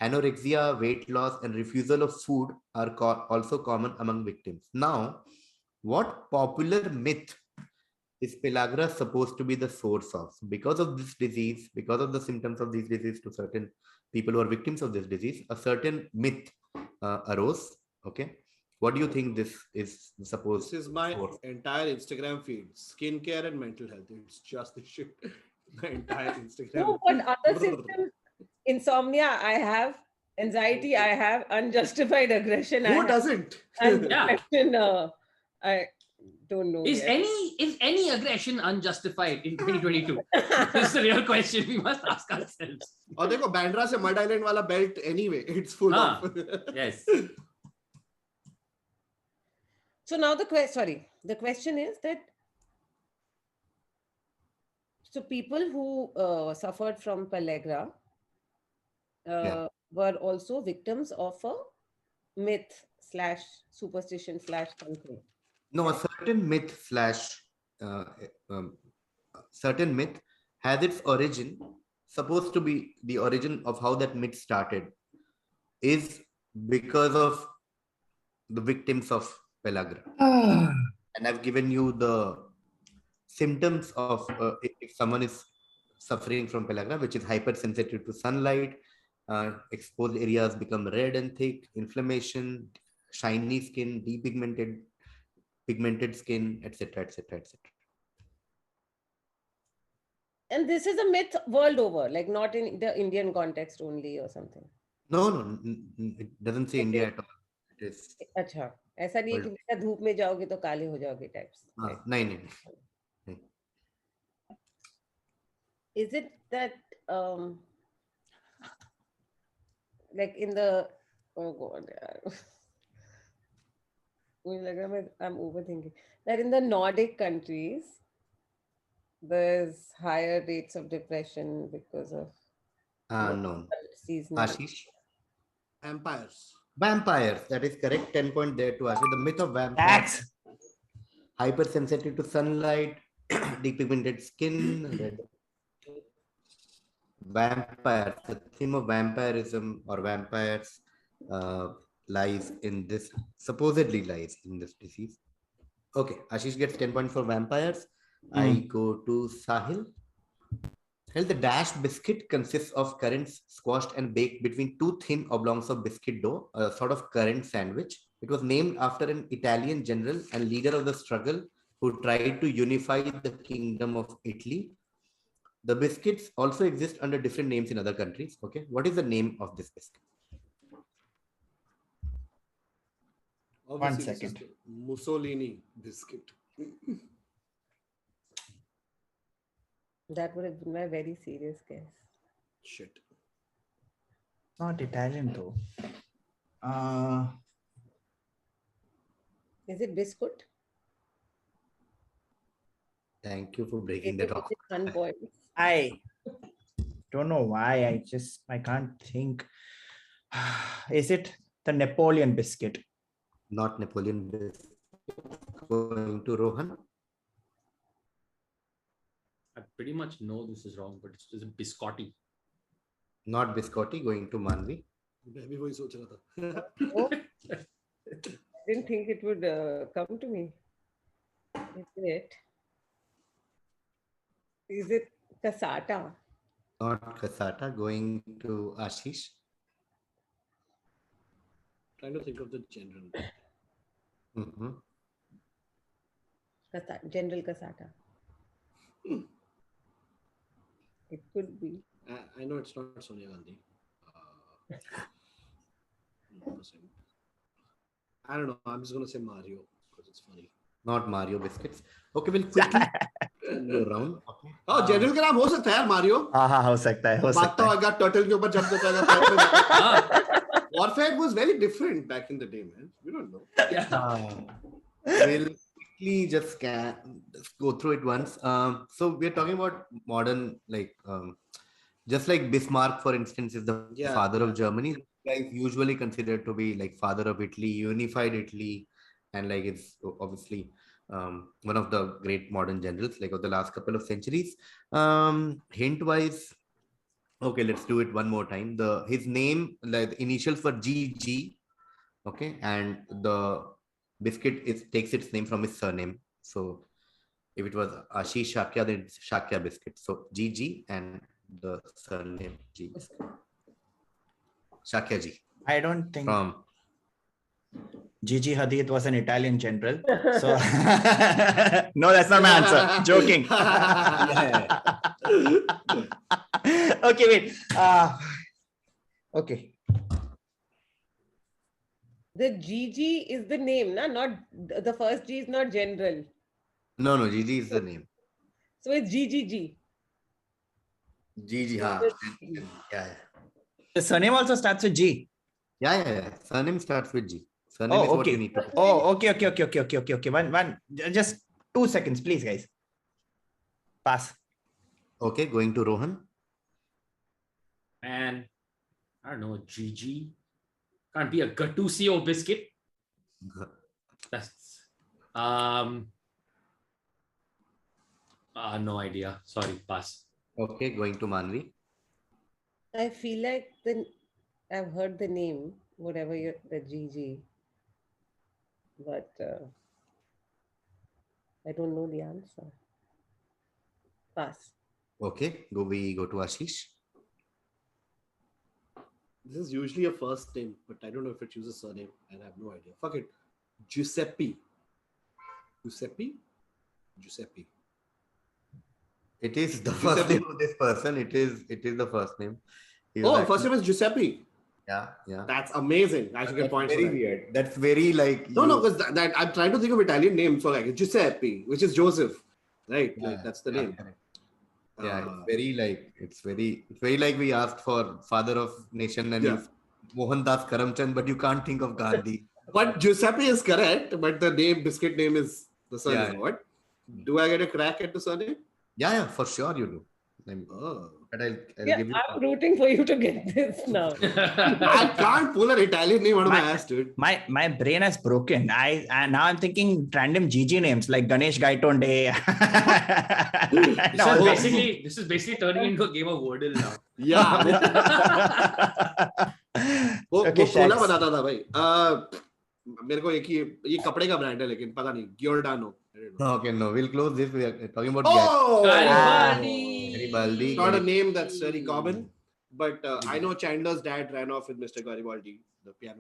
Anorexia, weight loss, and refusal of food are also common among victims. Now, what popular myth is pellagra supposed to be the source of? Because of this disease, because of the symptoms of this disease to certain people who are victims of this disease, a certain myth arose. Okay. What do you think this is supposed? This is my entire Instagram feed. Skincare and mental health. It's just the shit. My entire Instagram. No, but other symptoms, insomnia I have, anxiety I have, unjustified aggression Who doesn't? And depression, I don't know. Is any aggression unjustified in 2022? That's the real question we must ask ourselves. Or देखो Bandra से Mud Island वाला belt anyway. It's full of. Yes. So now the question is that so people who suffered from pellagra were also victims of a myth / superstition / something. No, a certain myth has its origin, supposed to be the origin of how that myth started, is because of the victims of pellagra. And I've given you the symptoms of if someone is suffering from pellagra, which is hypersensitive to sunlight, exposed areas become red and thick, inflammation, shiny skin, pigmented skin, etc. And this is a myth world over, like not in the Indian context only or something. No, it doesn't say India at all. It is. अच्छा, ऐसा नहीं है कि बेटा धूप में जाओगे तो काले हो जाओगे types. नहीं. Is it that like in the I'm overthinking that in the Nordic countries there's higher rates of depression because of no. seasonal. Ashish? Vampires. That is correct. 10 point there to Ashish. The myth of vampires. Hypersensitive to sunlight, depigmented skin, red. Vampires. The theme of vampirism or vampires supposedly lies in this disease. Okay, Ashish gets 10 points for vampires. I go to Sahil. The dashed biscuit consists of currants squashed and baked between two thin oblongs of biscuit dough, a sort of currant sandwich. It was named after an Italian general and leader of the struggle who tried to unify the kingdom of Italy. The biscuits also exist under different names in other countries. Okay, what is the name of this biscuit? Obviously, 1 second. Mussolini biscuit. That would have been my very serious guess. Shit. Not Italian though. Is it biscuit? Thank you for breaking Maybe that off. it's 1 point. I don't know why. I can't think. Is it the Napoleon biscuit? Not Napoleon biscuit. Going to Rohan. I pretty much know this is wrong, but it's biscotti. Not biscotti. Going to Maanvi. मैं भी वही सोच रहा था. Oh, I didn't think it would come to me. Is it cassata? Not cassata. Going to Ashish. Trying to think of the general. Mm-hmm. General cassata. It could be. I know it's not Sonia Gandhi. 100%. I don't know. I'm just gonna say Mario because it's funny. Not Mario biscuits. Okay, we'll quickly go around. Okay. Oh, general का नाम हो सकता है यार Mario. हाँ हो सकता है. बात होगा टर्टल के ऊपर जंप करता. Warfare was very different back in the day, man. We don't know. We'll quickly just go through it once. So we're talking about modern, like, just like Bismarck, for instance, is the father of Germany. Guys usually considered to be like father of Italy, unified Italy, and like it's obviously one of the great modern generals, like of the last couple of centuries. Hint wise, okay, let's do it one more time. His name, like the initials for GG, okay, and the biscuit takes its name from his surname. So if it was Ashish Shakya, then it's Shakya biscuit. So GG and the surname G. Shakya Ji. I don't think from Gigi Hadid was an Italian general. So no, that's not my answer. Joking. Okay, wait. Okay. The GG is the name, na? Not the first G is not general. No, GG is the name. So it's GGG. GG, yeah. The surname also starts with G. Yeah. Surname starts with G. Surname is okay. What you need to. Okay. One. Just 2 seconds, please, guys. Pass. Okay, going to Rohan. And I don't know, GG. Can't be a Gattuso biscuit. That's no idea. Sorry, pass. Okay, going to Maanvi. I feel like I've heard the name, whatever the GG, but I don't know the answer. Pass. Okay, we go to Ashish. This is usually a first name, but I don't know if it uses surname, and I have no idea. Fuck it. Giuseppe. It is the first name of this person. It is the first name. First name is Giuseppe. Yeah. That's amazing. I should get points. Very weird. That's very like. No, because that I'm trying to think of Italian names. So like Giuseppe, which is Joseph, right? Yeah, like, that's the name. Correct. Yeah, it's very like we asked for father of nation and Mohandas Karamchand, but you can't think of Gandhi. But Giuseppe is correct, but the biscuit name is the surname. Yeah. What? Do I get a crack at the surname? Yeah, for sure you do. But I'll give you. I'm rooting for you to get this now. I can't pull an Italian name out of my ass, dude. My brain has broken. Now I'm thinking random GG names like Ganesh Gaitonde. This is basically turning into a game of Wordle now. Yeah. वो Cola बताता था भाई. मेरे को ये कपड़े का brand है लेकिन पता नहीं Giordano. Okay, no, we'll close this. We are talking about Garibaldi. Not a name that's very common, but I know Chandler's dad ran off with Mr. Garibaldi, the piano.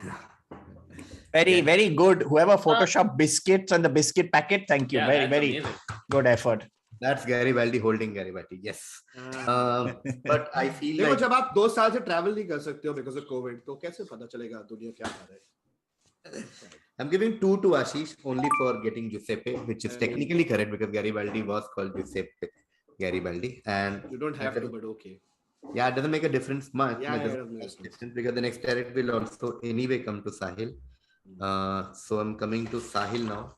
Very good. Whoever photoshopped biscuits on the biscuit packet, thank you. Very amazing. Good effort. That's Garibaldi holding Garibaldi. Yes. But I feel like जब आप 2 साल से travel नहीं कर सकते हो because of COVID, तो कैसे पता चलेगा दुनिया क्या कर रहा है? I'm giving 2 to Ashish only for getting Giuseppe, which is technically correct because Garibaldi was called Giuseppe. Garibaldi. And You don't have to, but okay. yeah, it doesn't make a difference much. Yeah, But it doesn't doesn't make make a sense. difference because the next direct will also anyway come to Sahil. So I'm coming to Sahil now.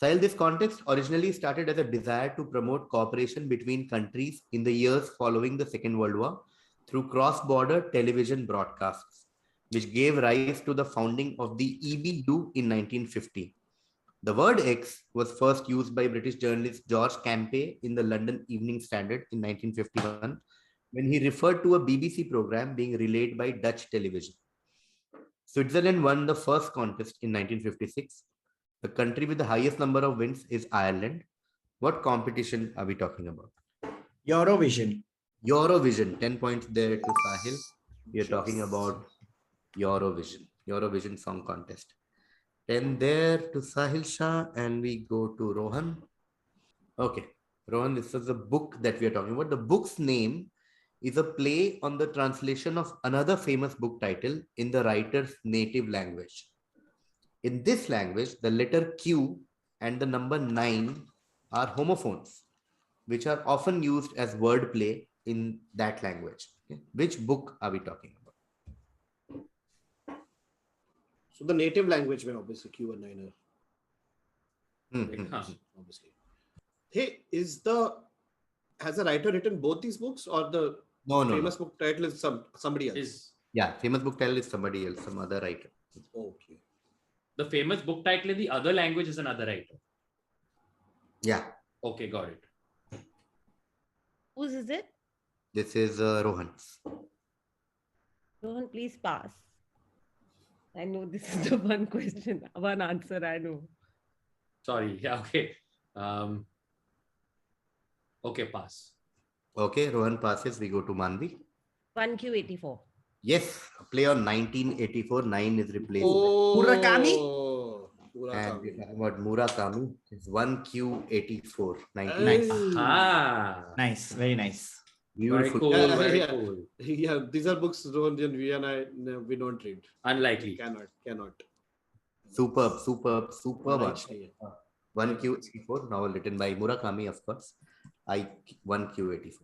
Sahil, this contest originally started as a desire to promote cooperation between countries in the years following the Second World War through cross-border television broadcasts, which gave rise to the founding of the EBU in 1950. The word X was first used by British journalist George Campbell in the London Evening Standard in 1951 when he referred to a BBC program being relayed by Dutch television. Switzerland won the first contest in 1956. The country with the highest number of wins is Ireland. What competition are we talking about? Eurovision. Eurovision. 10 points there to Sahil. We are Just- talking about Eurovision. Eurovision Song Contest. 10 there to Sahil Shah, and we go to Rohan. Okay, Rohan, this is a book that we are talking about. The book's name is a play on the translation of another famous book title in the writer's native language. In this language, the letter Q and the number 9 are homophones, which are often used as wordplay in that language. Okay? Which book are we talking about? So the native language में obviously Q and 9 Huh. obviously. Hey, has the writer written both these books or the No. famous book title is somebody else? Yeah, famous book title is somebody else, some other writer. Okay. The famous book title in the other language is another writer. Yeah. Okay, got it. Whose is it? This is Rohan's. Rohan, please pass. I know this is the one question, one answer I know. Sorry. Yeah, okay. Okay, pass. Okay, Rohan passes. We go to Maanvi. 1Q84. Yes, a play on 1984. 9 is replaced. Oh, And we're talking about Murakami. It's 1Q84. Nice. Ah, Nice. Very nice. very Beautiful. cool. Yeah, Very yeah. cool. Yeah, these are books Rohan and we and I we don't read. Unlikely. Cannot. Superb. Unlikely. 1Q84, novel written by Murakami, of course. 1Q84.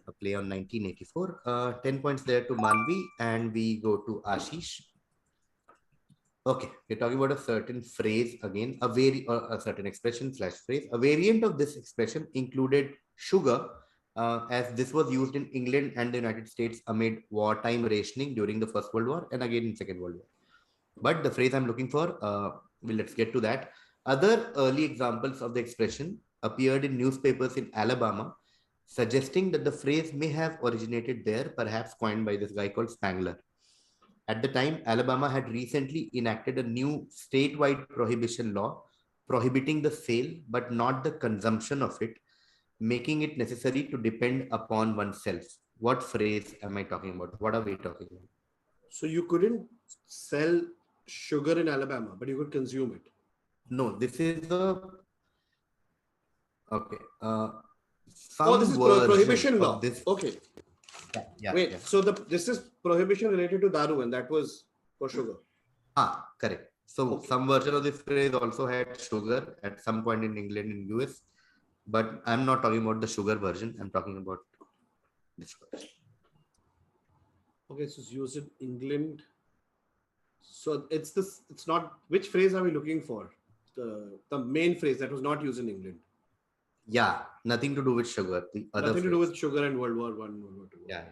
A play on 1984. 10 points there to Maanvi, and we go to Ashish. Okay, we're talking about a certain phrase again, a certain expression / phrase. A variant of this expression included sugar, as this was used in England and the United States amid wartime rationing during the First World War and again in Second World War. But the phrase I'm looking for, let's get to that. Other early examples of the expression appeared in newspapers in Alabama, suggesting that the phrase may have originated there, perhaps coined by this guy called Spangler. At the time, Alabama had recently enacted a new statewide prohibition law prohibiting the sale but not the consumption of it, making it necessary to depend upon oneself. What phrase am I talking about? What are we talking about? So you couldn't sell sugar in Alabama, but you could consume it. No, this is a okay. This is prohibition law. This. Okay. Yeah. Wait. Yeah. So this is prohibition related to daru, and that was for sugar. Correct. So Okay. some version of this phrase also had sugar at some point in England and US, but I'm not talking about the sugar version. I'm talking about this version. Okay, so it's used in England. So it's this. It's not. Which phrase are we looking for? The main phrase that was not used in England. Yeah, nothing to do with sugar. The other Nothing to do phrase. with sugar and World War One, World War Two. Yeah.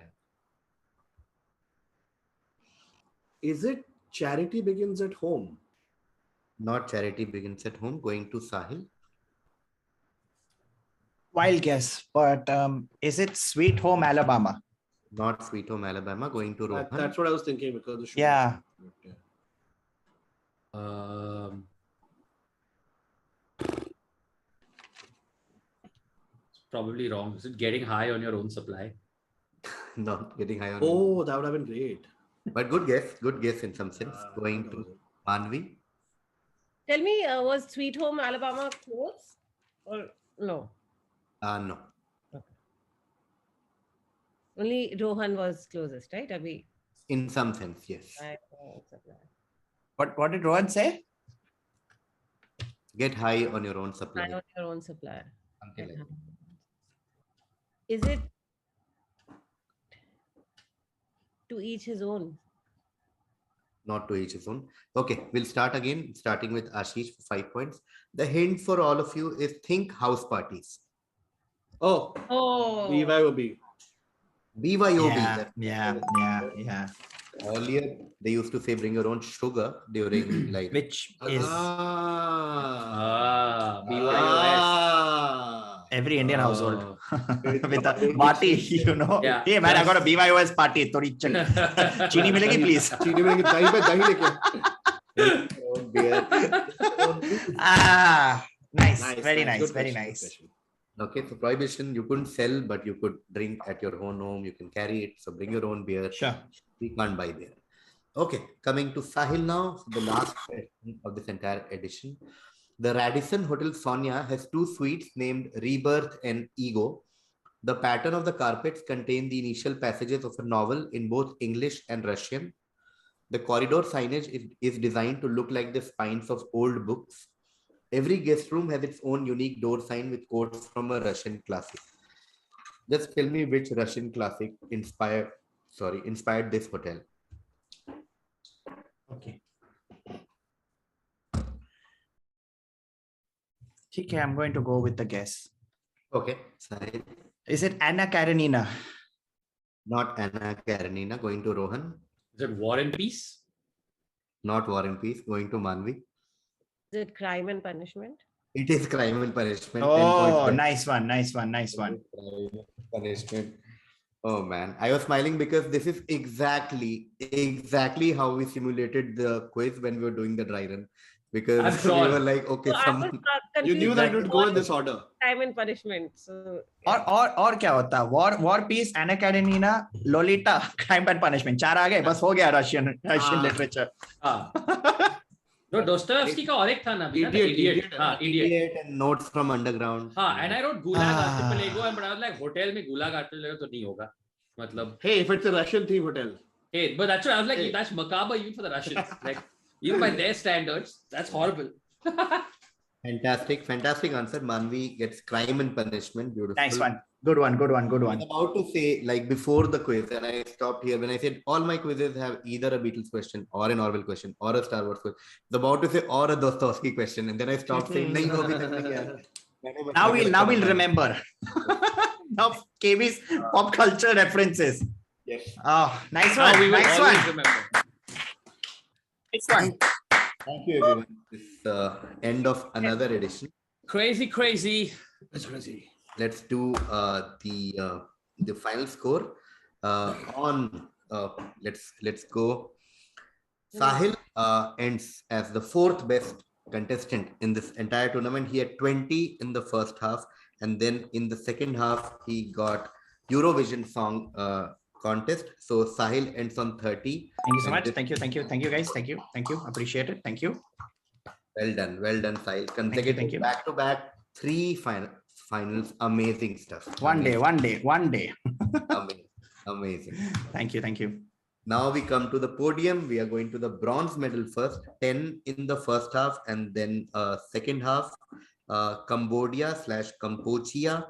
Is it charity begins at home? Not charity begins at home. Going to Sahil. Wild guess, but is it Sweet Home Alabama? Not Sweet Home Alabama. Going to Rohan. That's what I was thinking because the sugar. Yeah. It's probably wrong. Is it getting high on your own supply? Not getting high on. Oh, that would have been great. But good guess. Good guess in some sense. Going to Maanvi. Tell me, was Sweet Home Alabama close or no? No. Okay. Only Rohan was closest, right? Abhi. In some sense, yes. What did Rohan say? Get high on your own supply. High on your own supply. Something like that. Is it to each his own? Not to each his own. Okay, we'll start again, starting with Ashish for 5 points. The hint for all of you is think house parties. Oh, Oh. BYOB. BYOB. Yeah. Earlier, they used to say bring your own sugar during like. Which is BYOS. every Indian household with a Which party, is- you know. Yeah. Hey man, I got a BYOS party. Thodi chini milegi, please. चीनी में दही पे दही लेके. Your own beer. Nice. Very nice. Good Very question, good nice. question. Okay, so prohibition, you couldn't sell, but you could drink at your own home. You can carry it. So bring your own beer. Sure. We can't buy beer. Okay, coming to Sahil now, the last question of this entire edition. The Radisson Hotel Sonia has 2 suites named Rebirth and Ego. The pattern of the carpets contain the initial passages of a novel in both English and Russian. The corridor signage is designed to look like the spines of old books. Every guest room has its own unique door sign with quotes from a Russian classic. Just tell me which Russian classic inspired this hotel. Okay. Okay, I'm going to go with the guess. Okay, Sahil. Is it Anna Karenina? Not Anna Karenina. Going to Rohan. Is it War and Peace? Not War and Peace. Going to Maanvi. Is it Crime and Punishment? It is Crime and Punishment. 10 Oh, points. nice one. Crime and Punishment. Oh man, I was smiling because this is exactly how we simulated the quiz when we were doing the dry run. Because we were like, okay, So I was someone. You knew that it would go in this order. Crime and Punishment. So और क्या होता? War Peace, Anna Karenina, Lolita, Crime and Punishment. 4 आ गए, बस हो गया Russian literature. No, Dostoevsky का और एक था ना, Idiot. हाँ, Idiot. And Notes from Underground. हाँ, and I wrote Gulag Archipelago, and but I was like, hotel में Gulag Archipelago तो नहीं होगा. मतलब. Hey, if it's a Russian theme hotel. Hey, but that's what I was like, that's macabre even for the Russians. Like, even by their standards, that's horrible. Fantastic answer. Maanvi gets Crime and Punishment. Beautiful. Nice one. Good one. I was about to say, like before the quiz, and I stopped here when I said all my quizzes have either a Beatles question or an Orwell question or a Star Wars question. I was about to say or a Dostoevsky question, and then I stopped saying, "Nahi, wo bhi nahi hai." Now we'll remember. Now KV's pop culture references. Yes. Oh, nice Now one. we will Nice always one. remember. Nice one. Thank you, everyone. This is the end of another edition. Crazy. That's crazy. Let's do the final score. Let's go. Sahil ends as the 4th best contestant in this entire tournament. He had 20 in the first half, and then in the second half he got Eurovision song contest. So Sahil ends on 30. Thank you so much. Thank you guys. Thank you. Appreciate it. Thank you. Well done, Sahil. Consecutive Thank you. back-to-back 3 finals. Amazing stuff. One day. Amazing. Thank you. Now we come to the podium. We are going to the bronze medal first. 10 in the first half, and then second half, Cambodia/Cambodia,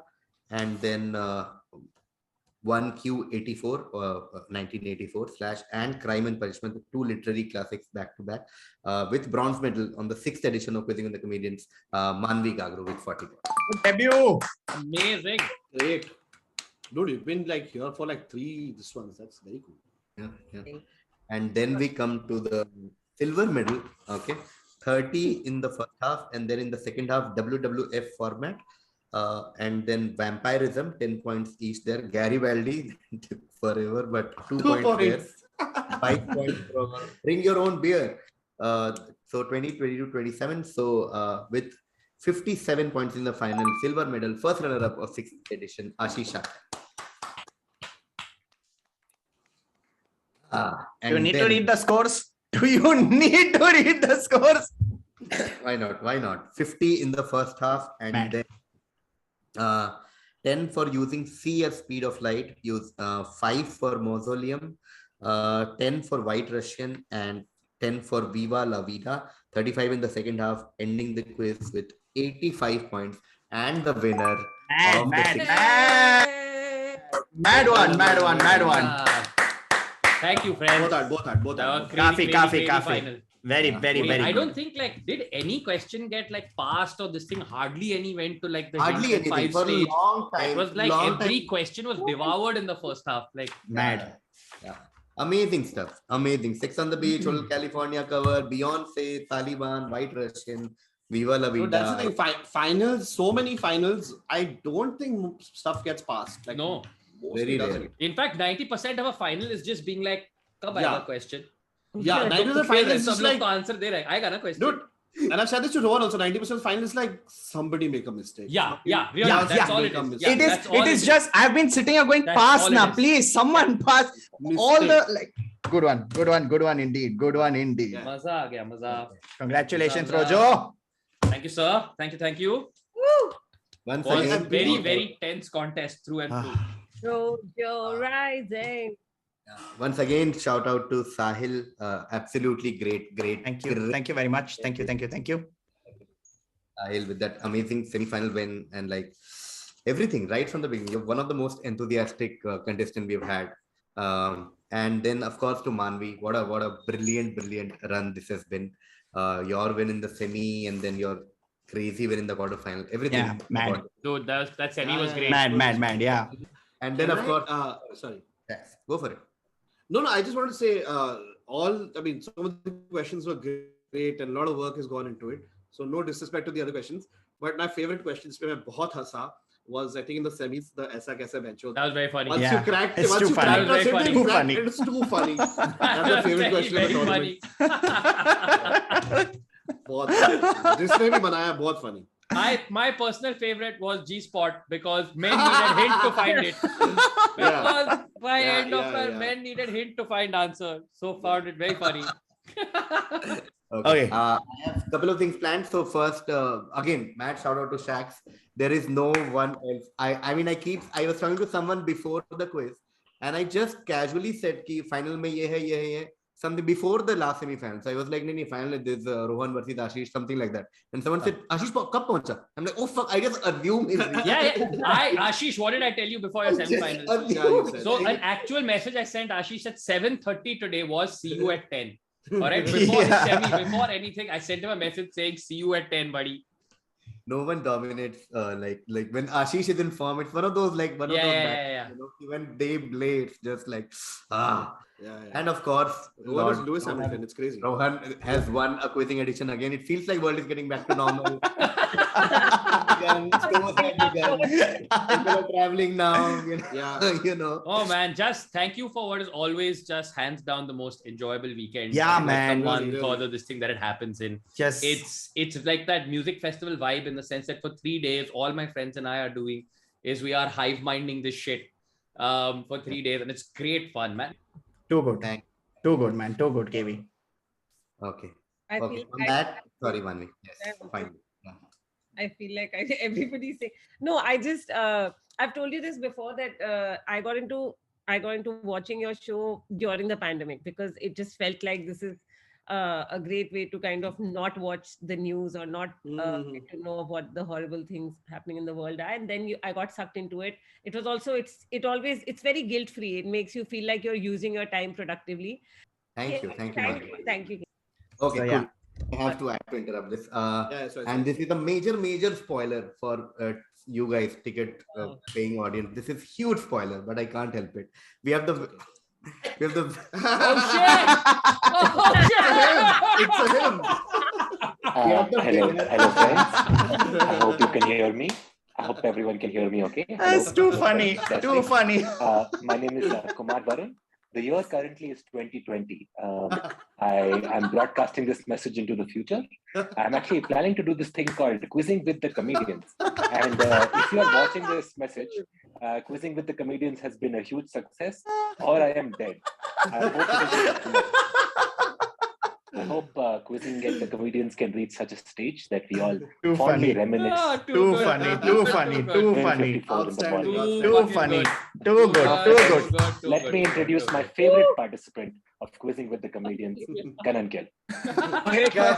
and then 1Q84, 1984 / and Crime and Punishment, 2 literary classics back to back, with bronze medal on the 6th edition of KVizzing With The Comedians, Maanvi Gagru with 40 points. Good debut. Amazing. Great. Dude, you've been like here for like 3 this ones. That's very cool. Yeah. And then we come to the silver medal. Okay, 30 in the first half, and then in the second half, WWF format. And then vampirism, 10 points each there. Garibaldi took forever, but 2 points there. 5 points for bring your own beer. So 20, 22, 27. So with 57 points in the final, silver medal, first runner-up of 6th edition, Ashish. You need to read the scores. Do you need to read the scores? Why not? 50 in the first half, and then 10 for using C as speed of light, use 5 for Mausoleum, 10 for White Russian, and 10 for Viva La Vida. 35 in the second half, ending the quiz with 85 points, and the winner of the Mad one. Thank you, friends. Both are. Kafi. Final. Very I good. don't think did any question get passed or this thing? Hardly any went to the Hardly hint and anything five for stage. a long time. It was every question was devoured in the first half. Mad. Yeah. Amazing stuff. Amazing. Sex on the Beach, Hotel California cover, Beyonce, Taliban, White Russian, Viva La Vida. So that's the thing. Finals, so many finals. I don't think stuff gets passed. No. Very rare. In fact, 90% of a final is just being "Kab aayega question?" Yeah, 90% of the final is just answer de rahe. I got a question. Dude, and I've said this to Rohan also. 90% of the final is somebody make a mistake. Really, that's all it is. It is just. I've been sitting here going, pass now, please. Someone pass. All the good one indeed. Yeah. Maza. Congratulations, Rojo. Thank you, sir. Thank you. Woo! Once Was a again, very tense contest through and through. Rojo rising. Once again, shout out to Sahil. Absolutely great. Thank you very much. Thank you. Sahil with that amazing semi-final win and everything right from the beginning. You're one of the most enthusiastic contestants we've had. And then of course to Maanvi, what a brilliant run this has been. Your win in the semi and then your crazy win in the quarterfinal. Everything. Yeah, mad. Dude, that semi was great. Mad. Yeah. And then of course, sorry. yes, go for it. No, I just want to say some of the questions were great and a lot of work has gone into it. So no disrespect to the other questions. But my favorite questions was I think in the semis, the Aisa Kaise Bencho. That was very funny. Once you cracked it's too funny. It's too funny. That's my favorite question of the tournament. जिसने भी बनाया बहुत funny. My personal favorite was G-Spot because men needed hint to find it. Because by end of her, men needed hint to find answer. So found it very funny. Okay. I have a couple of things planned. So first, again, mad shout out to Shax. There is no one else. I was talking to someone before the quiz and I just casually said ki final mein ye hai. Something before the last semi-final. So I was like, no, final this Rohan versus Ashish, something like that. And someone said, Ashish, kab pahuncha? I'm like, oh fuck, I just assumed. Ashish, what did I tell you before your semi-final? So an actual message I sent Ashish at 7:30 today was see you at 10. All right, before anything, I sent him a message saying see you at 10, buddy. No one dominates like when Ashish is in form. It's one of those those when they play, it's just and of course Lewis Hamilton. It's crazy. Rohan has won a quizzing edition again. It feels like world is getting back to normal. People are traveling now. Oh man, just thank you for what is always just hands down the most enjoyable weekend. Yeah, man. One for this thing that it happens in. Just it's like that music festival vibe in the sense that for 3 days, all my friends and I are doing is we are hive minding this shit for 3 days, and it's great fun, man. Too good, man. Too good, KV. Okay. I okay. feel On that, sorry, Maanvi. Yes, fine. Yeah. I feel like everybody's saying no. I just I've told you this before that I got into watching your show during the pandemic because it just felt like this is a great way to kind of not watch the news or not get to know what the horrible things happening in the world are. And then I got sucked into it. It was also it's very guilt free. It makes you feel like you're using your time productively. Thank you. Thank you. Okay, so, cool. I have to interrupt this. And this is a major spoiler for you guys, ticket paying audience. This is huge spoiler, but I can't help it. We have the Oh shit! It's him. Hello friends. I hope you can hear me. I hope everyone can hear me okay. That's too funny. Too funny. My name is Kumar Varun. The year currently is 2020. I'm broadcasting this message into the future. I'm actually planning to do this thing called Quizzing with the Comedians. And if you are watching this message, Quizzing with the Comedians has been a huge success, or I am dead. I hope it is I hope Quizzing With The Comedians can reach such a stage that we all Too fondly funny. reminisce. Too funny. Too funny. Too Win funny. 54 in the morning. Too funny. Too good. Too good. Let me introduce my favorite participant of Quizzing With The Comedians, Kanan Gill. Hey guys.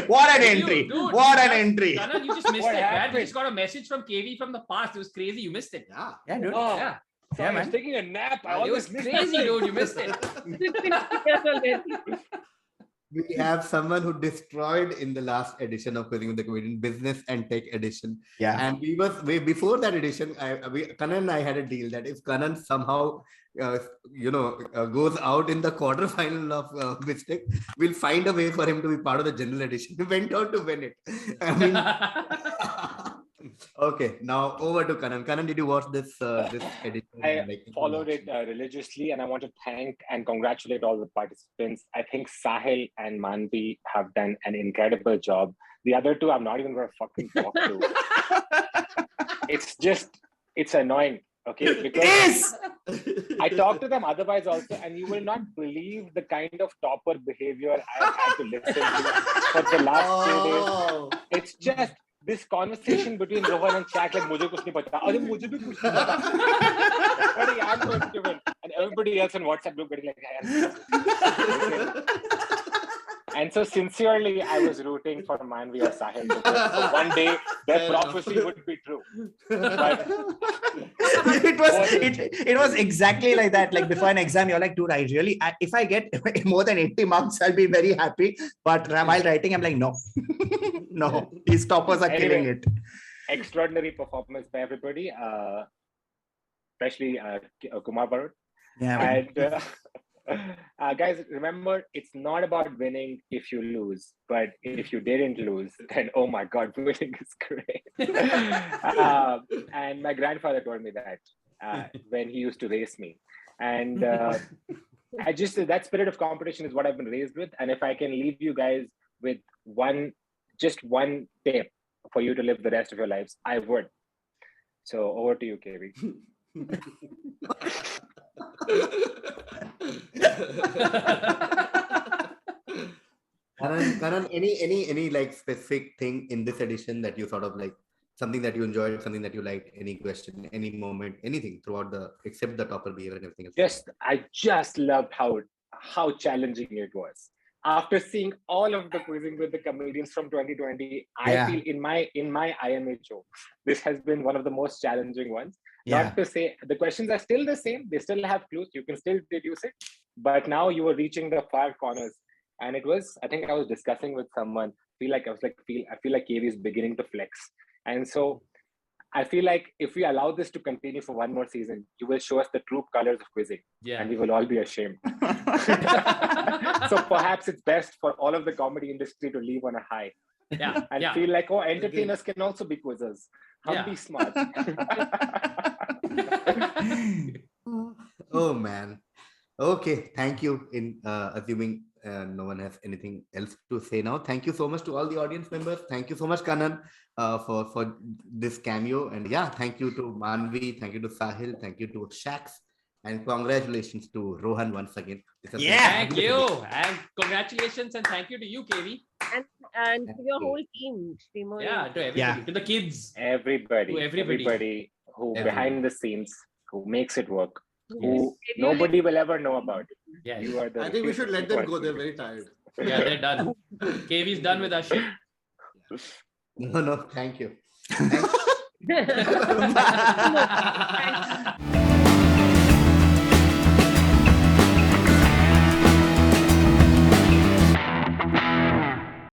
What an entry. What an entry. Kanan, you just missed What it, man. happened? We just got a message from KV from the past. It was crazy. You missed it. Yeah. Yeah, dude. Oh, Yeah. sorry, I man. was taking a nap. I It was always miss crazy, dude. You missed it. We have someone who destroyed in the last edition of Quizzing with the Comedian, business and tech edition. Yeah. And we was way before that edition. Kanan and I had a deal that if Kanan somehow, goes out in the quarterfinal of Mistake, we'll find a way for him to be part of the general edition. We went out to win it. I mean, okay, now over to Kanan. Kanan, did you watch this edition? I followed it religiously, and I want to thank and congratulate all the participants. I think Sahil and Maanvi have done an incredible job. The other two, I'm not even going to fucking talk to. It's annoying, okay? Because I talk to them otherwise also, and you will not believe the kind of topper behavior I've had to listen to for the last 2 days. It's just this conversation between Rohan and Shaq, like, मुझे कुछ नहीं पता, अरे मुझे भी कुछ नहीं पता. But I'm going to win. And everybody else on WhatsApp group getting like, and so sincerely, I was rooting for Maanvi or Sahil. So one day, their prophecy would be true. But it was exactly like that. Like before an exam, you're like, dude, if I get more than 80 marks, I'll be very happy. But while writing, I'm like, no, no, these toppers are killing it. Extraordinary performance by everybody, especially Kumar Barut. Yeah. And guys, remember, it's not about winning if you lose, but if you didn't lose, then oh my God, winning is great. And my grandfather told me that when he used to race me. And that spirit of competition is what I've been raised with. And if I can leave you guys with just one tip for you to live the rest of your lives, I would. So over to you, KV. Karan, any like specific thing in this edition that you sort of like, something that you enjoyed, something that you liked, any question, any moment, anything throughout except the topper behavior and everything else? I just loved how challenging it was. After seeing all of the Quizzing with the Comedians from 2020, I feel in my IMA show, this has been one of the most challenging ones. Not to say the questions are still the same, they still have clues, you can still deduce it, but now you were reaching the far corners. And it was, I think I was discussing with someone, I feel like KV is beginning to flex. And so I feel like if we allow this to continue for one more season, you will show us the true colors of quizzing, and we will all be ashamed. So perhaps it's best for all of the comedy industry to leave on a high. And feel like, oh, entertainers can also be quizzers. Be smart. Oh man. Okay, thank you. In assuming no one has anything else to say now, thank you so much to all the audience members. Thank you so much, Kanan, for this cameo. And thank you to Maanvi, thank you to Sahil, thank you to Shax, and congratulations to Rohan once again. Thank you, and congratulations, and thank you to you, KV, and to your whole team. To everybody, to the kids, everybody who behind the scenes, who makes it work, who nobody will ever know about. You are I think we should let them go. They're very tired. They're done. KV's done with our shit. No, thank you. Thank you.